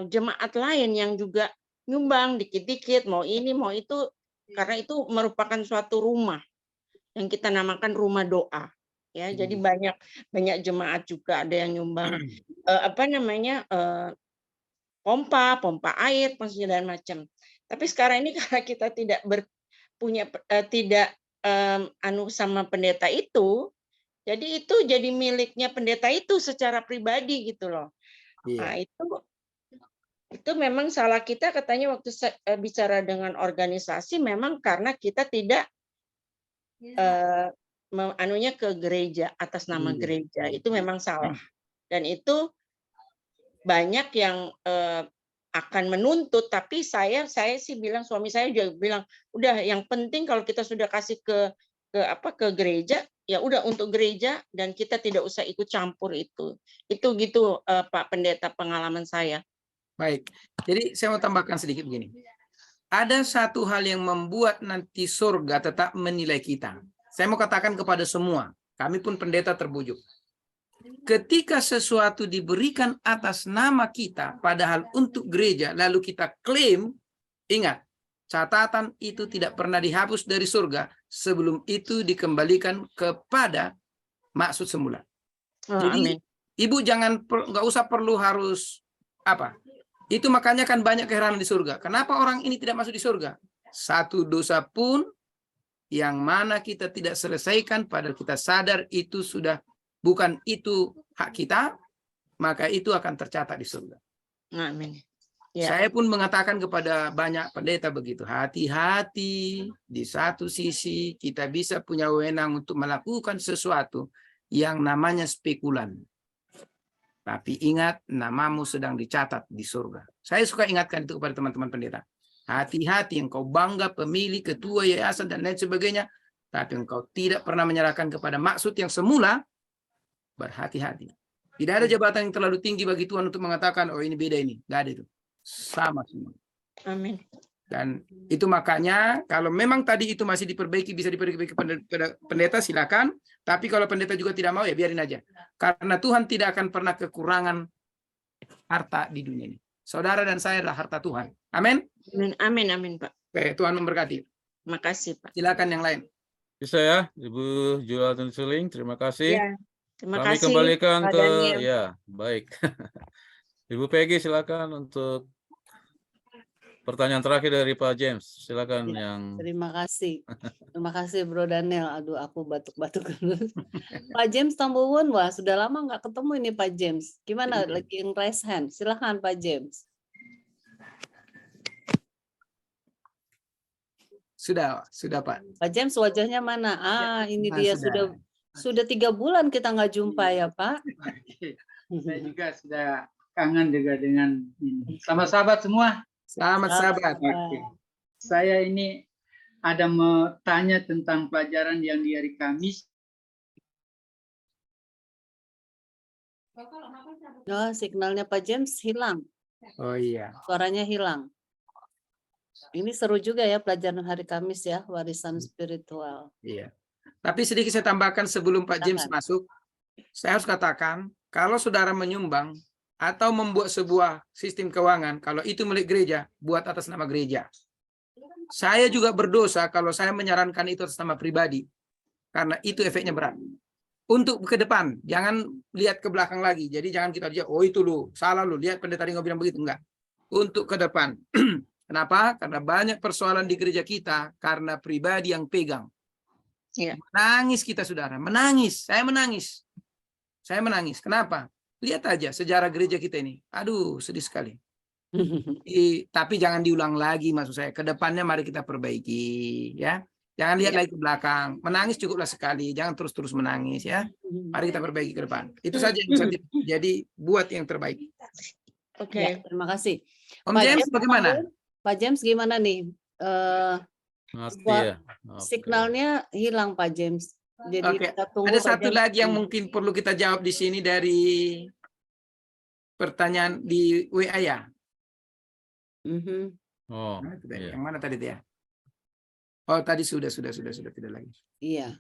jemaat lain yang juga nyumbang dikit-dikit, mau ini mau itu, karena itu merupakan suatu rumah yang kita namakan rumah doa. Ya, jadi banyak jemaat juga ada yang nyumbang pompa air, segala macam. Tapi sekarang ini karena kita tidak sama pendeta itu, jadi itu jadi miliknya pendeta itu secara pribadi gitu loh. Nah, itu memang salah kita katanya waktu bicara dengan organisasi, memang karena kita tidak ke gereja atas nama gereja, itu memang salah. Dan itu banyak yang akan menuntut, tapi saya sih bilang, suami saya juga bilang, udah yang penting kalau kita sudah kasih ke gereja, ya udah untuk gereja dan kita tidak usah ikut campur itu. Itu gitu Pak Pendeta, pengalaman saya. Baik, jadi saya mau tambahkan sedikit begini. Ada satu hal yang membuat nanti surga tetap menilai kita. Saya mau katakan kepada semua, kami pun pendeta terbujuk. Ketika sesuatu diberikan atas nama kita, padahal untuk gereja, lalu kita klaim, ingat, catatan itu tidak pernah dihapus dari surga sebelum itu dikembalikan kepada maksud semula. Jadi, amin. Ibu nggak usah perlu harus apa. Itu makanya kan banyak keheranan di surga. Kenapa orang ini tidak masuk di surga? Satu dosa pun yang mana kita tidak selesaikan, padahal kita sadar itu sudah bukan itu hak kita, maka itu akan tercatat di surga. Amin. Ya. Saya pun mengatakan kepada banyak pendeta begitu, hati-hati. Di satu sisi kita bisa punya wewenang untuk melakukan sesuatu yang namanya spekulan. Tapi ingat, namamu sedang dicatat di surga. Saya suka ingatkan itu kepada teman-teman pendeta. Hati-hati, engkau bangga pemilih, ketua yayasan, dan lain sebagainya. Tapi engkau tidak pernah menyerahkan kepada maksud yang semula. Berhati-hati. Tidak ada jabatan yang terlalu tinggi bagi Tuhan untuk mengatakan, oh ini beda ini. Tidak ada itu. Sama semua. Amin. Dan itu makanya kalau memang tadi itu masih diperbaiki, bisa diperbaiki pendeta, silakan. Tapi kalau pendeta juga tidak mau, ya biarin aja. Karena Tuhan tidak akan pernah kekurangan harta di dunia ini. Saudara dan saya adalah harta Tuhan. Amin. Amin, amin, Pak. Oke, Tuhan memberkati. Makasih, Pak. Silakan yang lain. Bisa ya, Ibu Juliatun Suling, terima kasih. Ya, terima Kami kasih. kembalikan Pak ke, Daniel. ya, baik. Ibu Peggy, silakan untuk pertanyaan terakhir dari Pak James. Silakan Ya, yang. terima kasih. Terima kasih Bro Daniel. Aduh, aku batuk-batuk. Pak James Tambuwun, wah sudah lama nggak ketemu ini Pak James. Gimana lagi yang raise hand? Silakan Pak James. Sudah Pak. Pak James wajahnya mana? Ini dia sudah. sudah 3 bulan kita nggak jumpa ya Pak. Saya juga sudah kangen juga dengan ini. Selamat sahabat semua. Selamat sahabat. Oke. Saya ini ada mau tanya tentang pelajaran yang di hari Kamis. Oh, signalnya Pak James hilang. Oh iya. Suaranya hilang. Ini seru juga ya pelajaran hari Kamis ya, warisan spiritual. Iya. Tapi sedikit saya tambahkan sebelum Pak James masuk. Saya harus katakan, kalau saudara menyumbang atau membuat sebuah sistem keuangan, kalau itu milik gereja, buat atas nama gereja. Saya juga berdosa kalau saya menyarankan itu atas nama pribadi. Karena itu efeknya berat. Untuk ke depan, jangan lihat ke belakang lagi. Jadi jangan kita lihat, oh itu lu, salah lu, lihat pendeta Ringo bilang begitu. Enggak. Untuk ke depan. Kenapa? Karena banyak persoalan di gereja kita karena pribadi yang pegang. Ya. Menangis kita saudara, menangis. Saya menangis. Saya menangis. Kenapa? Lihat aja sejarah gereja kita ini. Aduh, sedih sekali. Tapi jangan diulang lagi, maksud saya. Kedepannya mari kita perbaiki, ya. Jangan lihat Ya. lagi ke belakang. Menangis cukuplah sekali. Jangan terus-terus menangis, ya. Mari kita perbaiki ke depan. Itu saja yang bisa jadi buat yang terbaik. Oke. Ya, terima kasih. Om Pak James bagaimana? Pak James gimana nih? Mati Suara- ya. Oke. Signalnya hilang Pak James. Jadi Oke. kita tunggu Ada Pak satu James. lagi yang mungkin perlu kita jawab di sini dari pertanyaan di WA ya. Mhm. Oh, Mana itu, Teh? iya. Yang mana tadi ya? Oh, tadi sudah tidak lagi. Iya.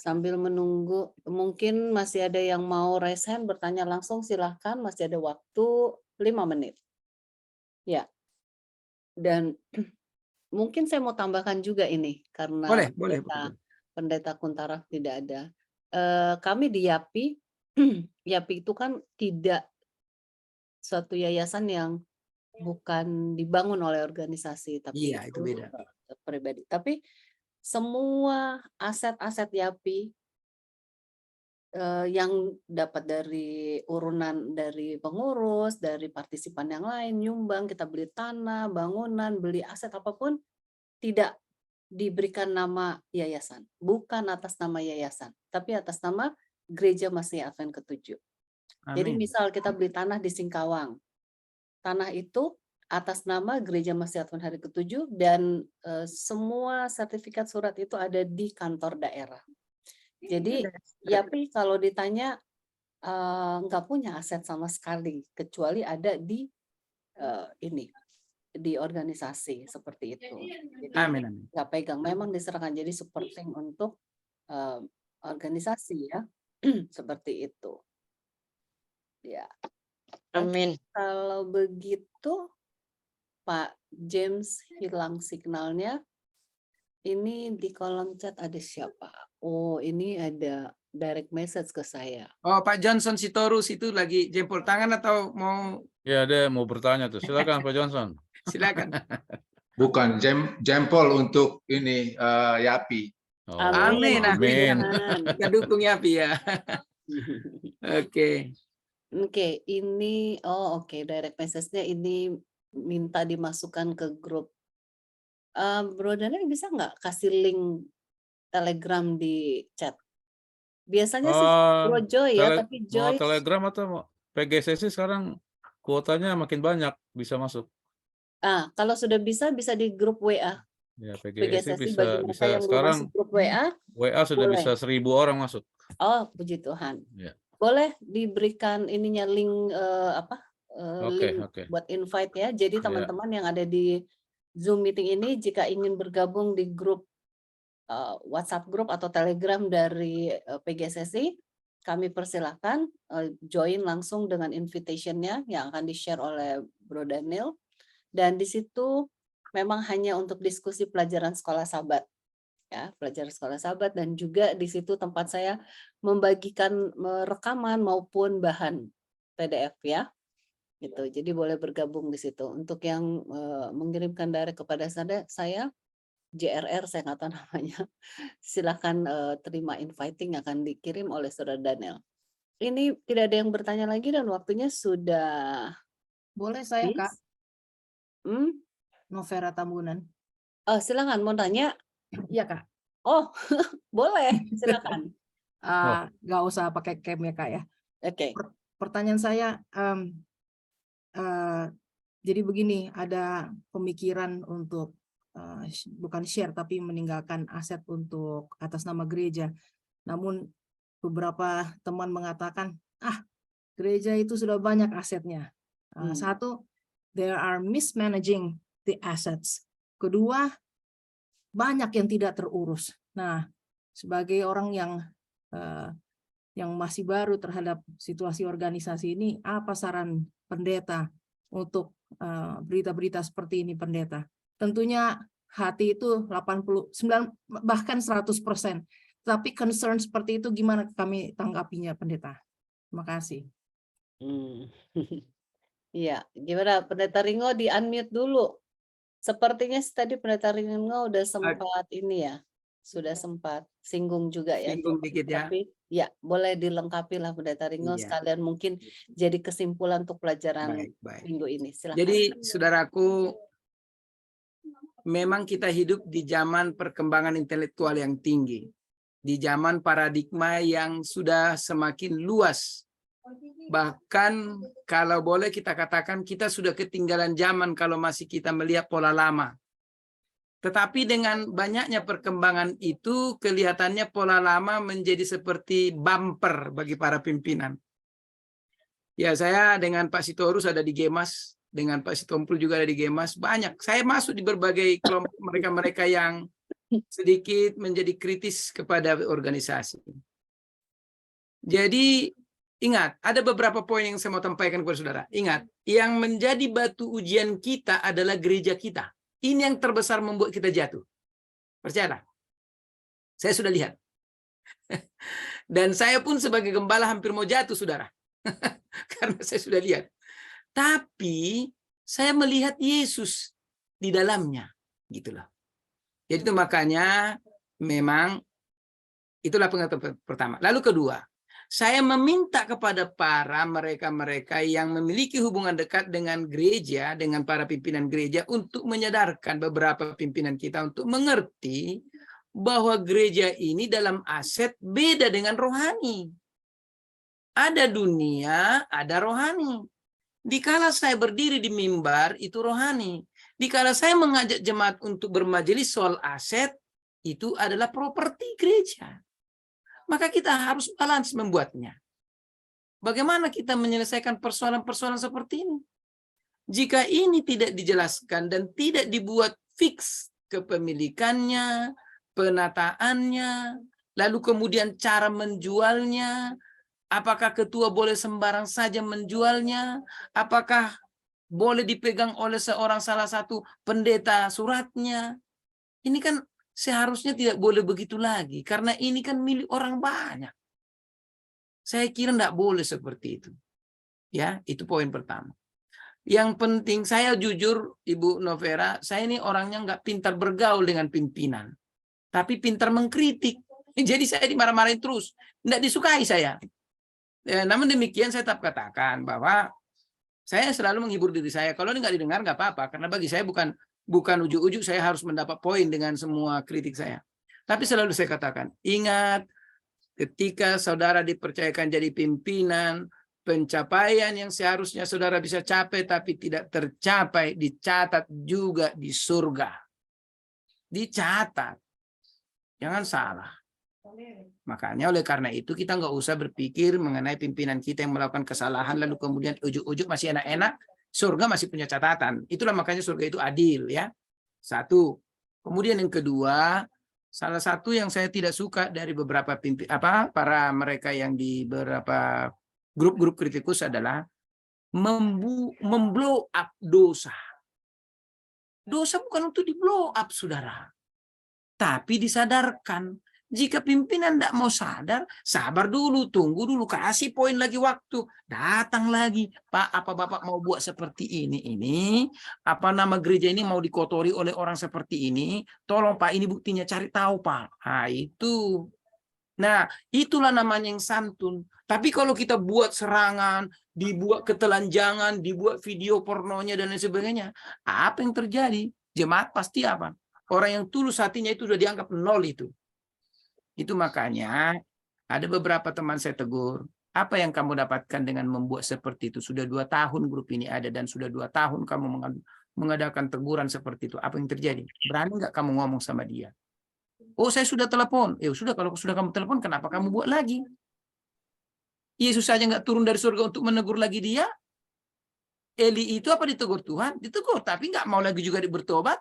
Sambil menunggu, mungkin masih ada yang mau raise hand bertanya langsung, silahkan, masih ada waktu 5 menit. Ya. Dan mungkin saya mau tambahkan juga ini karena Boleh. pendeta Kuntaraf tidak ada. Kami di YAPI, YAPI itu kan tidak suatu yayasan yang bukan dibangun oleh organisasi, tapi Iya, itu beda. pribadi. Tapi semua aset-aset YAPI yang dapat dari urunan dari pengurus, dari partisipan yang lain, nyumbang, kita beli tanah, bangunan, beli aset apapun, tidak diberikan nama yayasan. Bukan atas nama yayasan, tapi atas nama Gereja Masih Advent ke-7. Jadi Amin. misal kita beli tanah di Singkawang, tanah itu atas nama Gereja Masih Advent Hari ke-7 dan semua sertifikat surat itu ada di kantor daerah. Jadi YAPI kalau ditanya nggak punya aset sama sekali kecuali ada di ini di organisasi seperti itu. Jadi Amin. nggak pegang, memang diserahkan jadi supporting untuk organisasi ya seperti itu. Ya. Amin. Kalau begitu Pak James hilang signalnya. Ini di kolom chat ada siapa? Oh, ini ada direct message ke saya. Oh, Pak Johnson Sitorus itu lagi jempol tangan atau mau? Ya, ada mau bertanya tuh. Silakan Pak Johnson. Silakan. Bukan jempol untuk ini Yapi. Oh, Amin. amin. Kita dukung ya, Pi ya. Oke. Oke, ini oke, direct message-nya ini minta dimasukkan ke grup. Bro Daniel bisa nggak kasih link Telegram di chat? Biasanya sih Bro Joy ya, tapi Mau Joy Telegram atau mau PGSSI sekarang kuotanya makin banyak bisa masuk. kalau sudah bisa di grup WA. Ya, PGSSI bisa bagi mereka yang belum sekarang masuk grup WA. WA sudah boleh. bisa 1.000 orang masuk. Oh, puji Tuhan. Ya. Boleh diberikan ininya link link buat invite ya. Jadi teman-teman yang ada di Zoom meeting ini jika ingin bergabung di grup WhatsApp grup atau Telegram dari PGSSI, kami persilahkan join langsung dengan invitation-nya yang akan di-share oleh Bro Daniel. Dan di situ memang hanya untuk diskusi pelajaran sekolah sahabat. Ya, pelajaran sekolah sahabat, dan juga di situ tempat saya membagikan rekaman maupun bahan PDF ya. Gitu. Jadi boleh bergabung di situ. Untuk yang mengirimkan direct kepada saya JRR, saya nggak tahu namanya. Silakan terima inviting akan dikirim oleh Saudara Daniel. Ini tidak ada yang bertanya lagi dan waktunya sudah. Boleh saya, Kak? Novera Tambunan. Oh, silakan mau tanya. Iya, Kak. Oh, boleh, silakan. Nggak usah pakai cam ya, Kak ya. Oke. Pertanyaan saya, jadi begini, ada pemikiran untuk bukan share tapi meninggalkan aset untuk atas nama gereja. Namun beberapa teman mengatakan, gereja itu sudah banyak asetnya. Satu, there are mismanaging the assets. Kedua, banyak yang tidak terurus. Nah, sebagai orang yang masih baru terhadap situasi organisasi ini, apa saran pendeta untuk berita-berita seperti ini, pendeta? Tentunya hati itu 89 bahkan 100%. Tapi concern seperti itu gimana kami tanggapinya, pendeta? Terima kasih. Iya, gimana Pendeta Ringo di-unmute dulu. Sepertinya tadi Pendeta Ringo udah sempat ini ya. sudah sempat singgung juga ya. Singgung dikit ya. Tapi ya boleh dilengkapi lah Pendeta Ringo, Iya. sekalian mungkin jadi kesimpulan untuk pelajaran Baik. minggu ini. Silakan. Jadi saudaraku, memang kita hidup di zaman perkembangan intelektual yang tinggi. Di zaman paradigma yang sudah semakin luas. Bahkan kalau boleh kita katakan kita sudah ketinggalan zaman kalau masih kita melihat pola lama. Tetapi dengan banyaknya perkembangan itu, kelihatannya pola lama menjadi seperti bumper bagi para pimpinan. Ya, saya dengan Pak Sitorus ada di Gemas, dengan Pak Sitompul juga ada di Gemas, banyak. Saya masuk di berbagai kelompok mereka-mereka yang sedikit menjadi kritis kepada organisasi. Jadi, ingat, ada beberapa poin yang saya mau sampaikan kepada saudara. Ingat, yang menjadi batu ujian kita adalah gereja kita. Ini yang terbesar membuat kita jatuh. Percayalah. Saya sudah lihat. Dan saya pun sebagai gembala hampir mau jatuh, saudara. Karena saya sudah lihat. Tapi saya melihat Yesus di dalamnya. Gitulah. Jadi itu makanya memang itulah pengetahuan pertama. Lalu kedua, saya meminta kepada mereka-mereka yang memiliki hubungan dekat dengan gereja, dengan para pimpinan gereja, untuk menyadarkan beberapa pimpinan kita untuk mengerti bahwa gereja ini dalam aset beda dengan rohani. Ada dunia, ada rohani. Dikala saya berdiri di mimbar, itu rohani. Dikala saya mengajak jemaat untuk bermajelis soal aset, itu adalah properti gereja. Maka kita harus balance membuatnya. Bagaimana kita menyelesaikan persoalan-persoalan seperti ini? Jika ini tidak dijelaskan dan tidak dibuat fix kepemilikannya, penataannya, lalu kemudian cara menjualnya, apakah ketua boleh sembarang saja menjualnya, apakah boleh dipegang oleh salah satu pendeta suratnya, ini kan seharusnya tidak boleh begitu lagi, karena ini kan milik orang banyak. Saya kira tidak boleh seperti itu. Ya, itu poin pertama. Yang penting, saya jujur, Ibu Novera, saya ini orangnya nggak pintar bergaul dengan pimpinan, tapi pintar mengkritik. Jadi saya dimarah-marahin terus, tidak disukai saya. Ya, namun demikian saya tetap katakan bahwa saya selalu menghibur diri saya. Kalau ini nggak didengar nggak apa-apa, karena bagi saya bukan ujuk-ujuk saya harus mendapat poin dengan semua kritik saya. Tapi selalu saya katakan, ingat, ketika saudara dipercayakan jadi pimpinan, pencapaian yang seharusnya saudara bisa capai tapi tidak tercapai, dicatat juga di surga. Dicatat. Jangan salah. Makanya oleh karena itu kita nggak usah berpikir mengenai pimpinan kita yang melakukan kesalahan lalu kemudian ujuk-ujuk masih enak-enak. Surga masih punya catatan. Itulah makanya surga itu adil, ya. Satu. Kemudian yang kedua, salah satu yang saya tidak suka dari beberapa para mereka yang di beberapa grup-grup kritikus adalah memblow up dosa. Dosa bukan untuk di blow up, saudara, tapi disadarkan. Jika pimpinan tidak mau sadar, sabar dulu, tunggu dulu, kasih poin lagi waktu. Datang lagi, Pak, apa Bapak mau buat seperti ini? Apa nama gereja ini mau dikotori oleh orang seperti ini? Tolong Pak, ini buktinya, cari tahu Pak. Nah, itu. Nah, itulah namanya yang santun. Tapi kalau kita buat serangan, dibuat ketelanjangan, dibuat video pornonya dan lain sebagainya, apa yang terjadi? Jemaat pasti apa? Orang yang tulus hatinya itu sudah dianggap nol itu. Itu makanya ada beberapa teman saya tegur, apa yang kamu dapatkan dengan membuat seperti itu? Sudah 2 tahun grup ini ada dan sudah 2 tahun kamu mengadakan teguran seperti itu. Apa yang terjadi? Berani nggak kamu ngomong sama dia? Oh, saya sudah telepon. Ya sudah, kalau sudah kamu telepon, kenapa kamu buat lagi? Yesus saja nggak turun dari surga untuk menegur lagi dia. Eli itu apa ditegur Tuhan? Ditegur, tapi nggak mau lagi juga bertobat.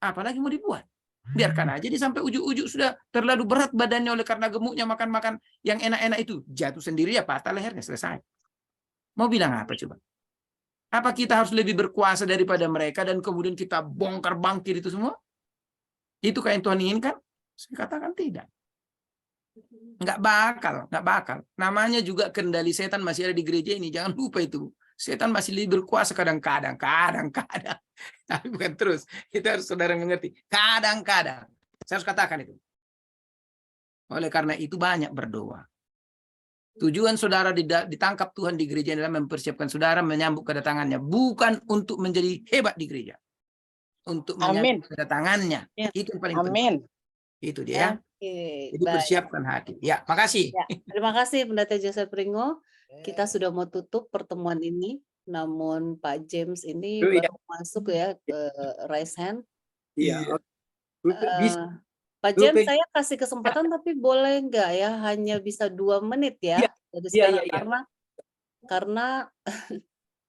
Apalagi mau dibuat? Biarkan aja dia sampai ujung-ujung sudah terlalu berat badannya oleh karena gemuknya makan-makan yang enak-enak itu. Jatuh sendiri ya patah lehernya, selesai. Mau bilang apa coba? Apa kita harus lebih berkuasa daripada mereka dan kemudian kita bongkar bangkir itu semua? Itukah yang Tuhan inginkan? Saya katakan tidak. Nggak bakal. Namanya juga kendali setan masih ada di gereja ini. Jangan lupa itu. Setan masih lebih berkuasa kadang-kadang. Tapi bukan terus. Kita harus saudara mengerti. Kadang-kadang. Saya harus katakan itu. Oleh karena itu banyak berdoa. Tujuan saudara ditangkap Tuhan di gereja adalah mempersiapkan saudara menyambut kedatangannya. Bukan untuk menjadi hebat di gereja. Untuk menyambut kedatangannya. Ya. Itu yang paling penting. Itu dia. Jadi Baik. persiapkan hati. Ya, makasih. Ya, terima kasih Pendeta Joseph Pringo. Kita sudah mau tutup pertemuan ini. Namun Pak James ini baru masuk ya ke raise hand. Iya. Pak James, saya kasih kesempatan tapi boleh nggak ya hanya bisa 2 menit ya dari sekarang karena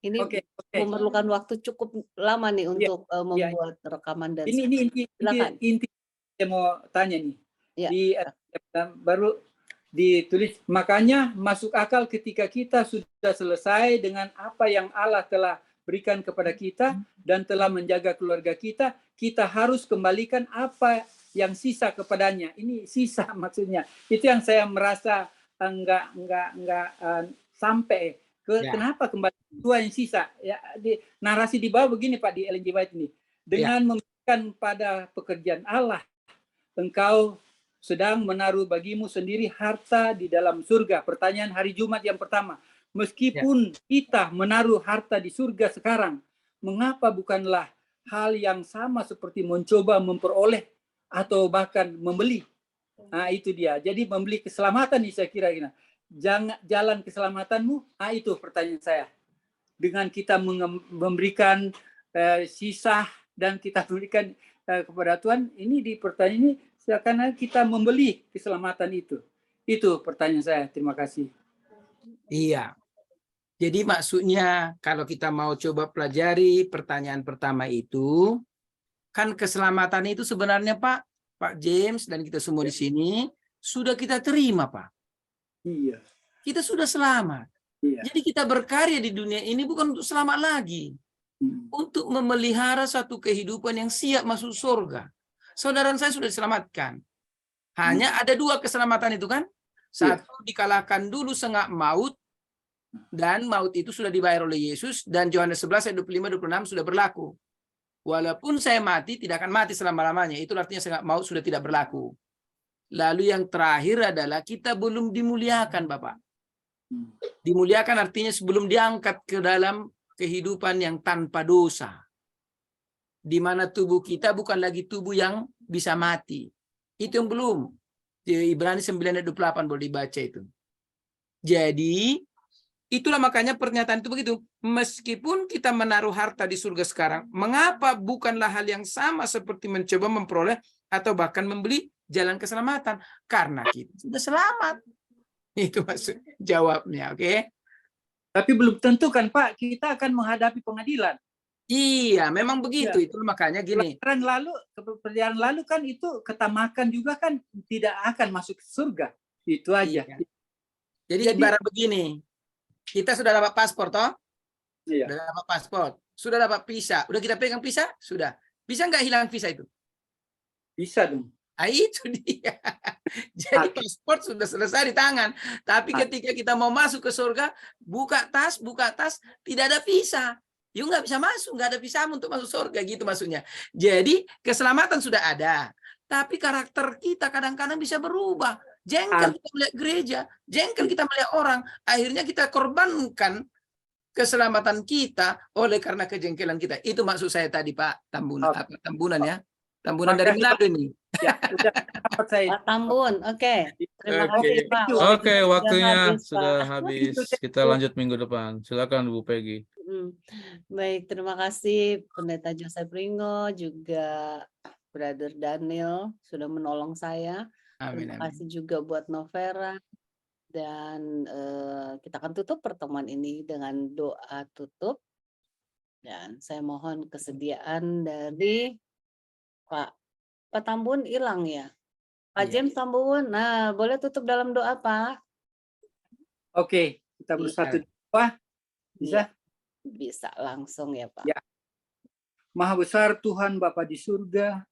ini memerlukan waktu cukup lama nih untuk membuat rekaman dan ini inti saya mau tanya nih. Baru ditulis, makanya masuk akal ketika kita sudah selesai dengan apa yang Allah telah berikan kepada kita dan telah menjaga keluarga kita, kita harus kembalikan apa yang sisa kepadanya. Ini sisa maksudnya. Itu yang saya merasa enggak sampai ke kenapa kembali dua yang sisa. Ya, narasi di bawah begini Pak di Ellen G. White ini. Dengan memberikan pada pekerjaan Allah, engkau sedang menaruh bagimu sendiri harta di dalam surga. Pertanyaan hari Jumat yang pertama. Meskipun kita menaruh harta di surga sekarang, mengapa bukanlah hal yang sama seperti mencoba memperoleh atau bahkan membeli? Nah, itu dia. Jadi membeli keselamatan nih saya kira. Jangan jalan keselamatanmu. Nah, itu pertanyaan saya. Dengan kita memberikan sisa dan kita berikan kepada Tuhan, ini di pertanyaan ini seakan kita membeli keselamatan itu. Itu pertanyaan saya. Terima kasih. Iya. Jadi maksudnya kalau kita mau coba pelajari pertanyaan pertama itu, kan keselamatan itu sebenarnya Pak James dan kita semua di sini sudah kita terima, Pak. Iya. Kita sudah selamat. Iya. Jadi kita berkarya di dunia ini bukan untuk selamat lagi. Untuk memelihara satu kehidupan yang siap masuk surga. Saudara saya sudah diselamatkan. Hanya ada 2 keselamatan itu kan. Satu dikalahkan dulu sengak maut. Dan maut itu sudah dibayar oleh Yesus. Dan Yohanes 11 ayat 25-26 sudah berlaku. Walaupun saya mati, tidak akan mati selama-lamanya. Itu artinya sengak maut sudah tidak berlaku. Lalu yang terakhir adalah kita belum dimuliakan, Bapak. Dimuliakan artinya sebelum diangkat ke dalam kehidupan yang tanpa dosa. Di mana tubuh kita bukan lagi tubuh yang bisa mati. Itu yang belum. Di Ibrani 9:28 boleh dibaca itu. Jadi, itulah makanya pernyataan itu begitu. Meskipun kita menaruh harta di surga sekarang, mengapa bukanlah hal yang sama seperti mencoba memperoleh atau bahkan membeli jalan keselamatan? Karena kita sudah selamat. Itu maksud jawabnya, oke? Tapi belum tentu kan Pak, kita akan menghadapi pengadilan. Iya, memang begitu. Ya. Itu makanya gini. Perjalanan lalu kan itu ketamakan juga kan tidak akan masuk surga. Itu aja. Iya. Jadi ibarat begini. Kita sudah dapat paspor toh? Iya. Sudah dapat paspor. Sudah dapat visa. Udah kita pegang visa? Sudah. Bisa nggak hilang visa itu? Bisa dong. Nah, itu dia. Jadi paspor sudah selesai di tangan. Tapi ketika kita mau masuk ke surga, buka tas, tidak ada visa. You nggak bisa masuk, nggak ada visa untuk masuk surga, gitu maksudnya. Jadi keselamatan sudah ada. Tapi karakter kita kadang-kadang bisa berubah. Jengkel kita melihat gereja, jengkel kita melihat orang. Akhirnya kita korbankan keselamatan kita oleh karena kejengkelan kita. Itu maksud saya tadi Pak Tambunan. Tambunan ya. Tambunan dari Manado ini. Ya, udah dapat saya. Tambun, oke. Terima kasih Pak. Oke, waktunya sudah habis. Kita lanjut minggu depan. Silakan Bu Peggy. Baik, terima kasih Pendeta Joseph Pringo, juga Brother Daniel sudah menolong saya. Amin, terima kasih juga buat Novera. Dan kita akan tutup pertemuan ini dengan doa tutup. Dan saya mohon kesediaan dari Pak Tambun hilang ya. Pak James Tambun, nah boleh tutup dalam doa Pak? Oke, kita bersatu doa. Bisa? Bisa langsung ya Pak. Ya. Maha besar Tuhan Bapa di surga,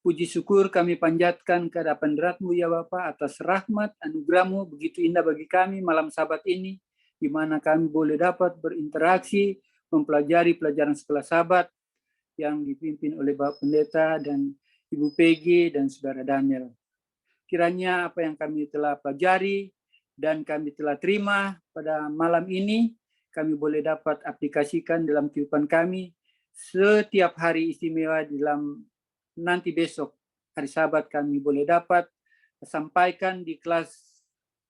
puji syukur kami panjatkan ke hadapan hadirat-Mu ya Bapa atas rahmat anugerah-Mu begitu indah bagi kami malam Sabat ini, di mana kami boleh dapat berinteraksi, mempelajari pelajaran sekolah Sabat yang dipimpin oleh Bapak Pendeta dan Ibu Peggy, dan Saudara Daniel. Kiranya apa yang kami telah pelajari dan kami telah terima pada malam ini, kami boleh dapat aplikasikan dalam kehidupan kami setiap hari istimewa dalam nanti besok, hari Sabat, kami boleh dapat sampaikan di kelas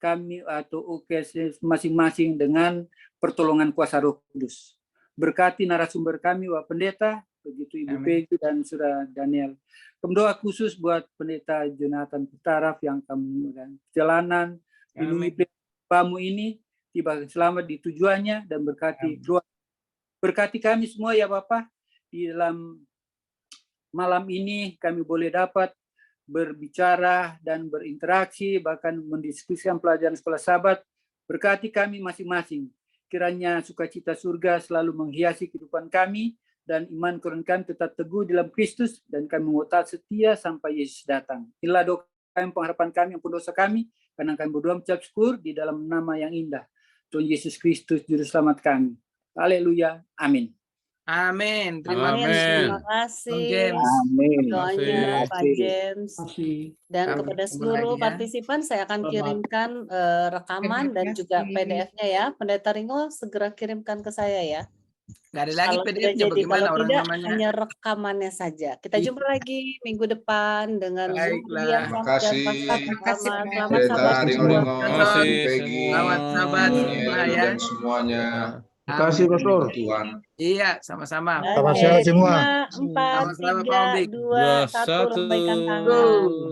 kami atau UKS masing-masing dengan pertolongan kuasa Roh Kudus. Berkati narasumber kami, Bapak Pendeta, begitu Ibu Peggy dan Saudara Daniel. Doa khusus buat Pendeta Jonathan Putaraf yang kamu perjalanan lindungi kamu ini tiba selamat di tujuannya dan berkati keluarga. Berkati kami semua ya Bapak, di dalam malam ini kami boleh dapat berbicara dan berinteraksi, bahkan mendiskusikan pelajaran sekolah Sabat. Berkati kami masing-masing. Kiranya sukacita surga selalu menghiasi kehidupan kami, dan iman Quran kami tetap teguh dalam Kristus, dan kami mau taat setia sampai Yesus datang. Inilah doa kami, pengharapan kami, ampun dosa kami, karena kami berdoa mengucap syukur di dalam nama yang indah, Tuhan Yesus Kristus, Juru Selamat kami. Haleluya. Amin. Amin. Amin. Terima kasih. Amin. Doanya Pak James. Dan Kami kepada ketemu seluruh lagi ya. partisipan saya akan kirimkan rekaman dan juga PDF-nya ya. Pendeta Ringo segera kirimkan ke saya ya. Nggak ada lagi Kalau sudah PDF-nya, jadi, bagaimana kalau orang tidak namanya? hanya rekamannya saja. Kita jumpa lagi minggu depan dengan Zoom yang Terima sama dan kasih. selamat Pendeta sabat Ringo-Ringo, semua. Ibu Peggy, Selamat sabat semua Daniel, ya. dan semuanya. Terima kasih, Pastor. Tuhan. Iya, sama-sama. Oke, 5, 4, Sama-sama, Pak 3, Obik. 2, 1, lambaikan tangan.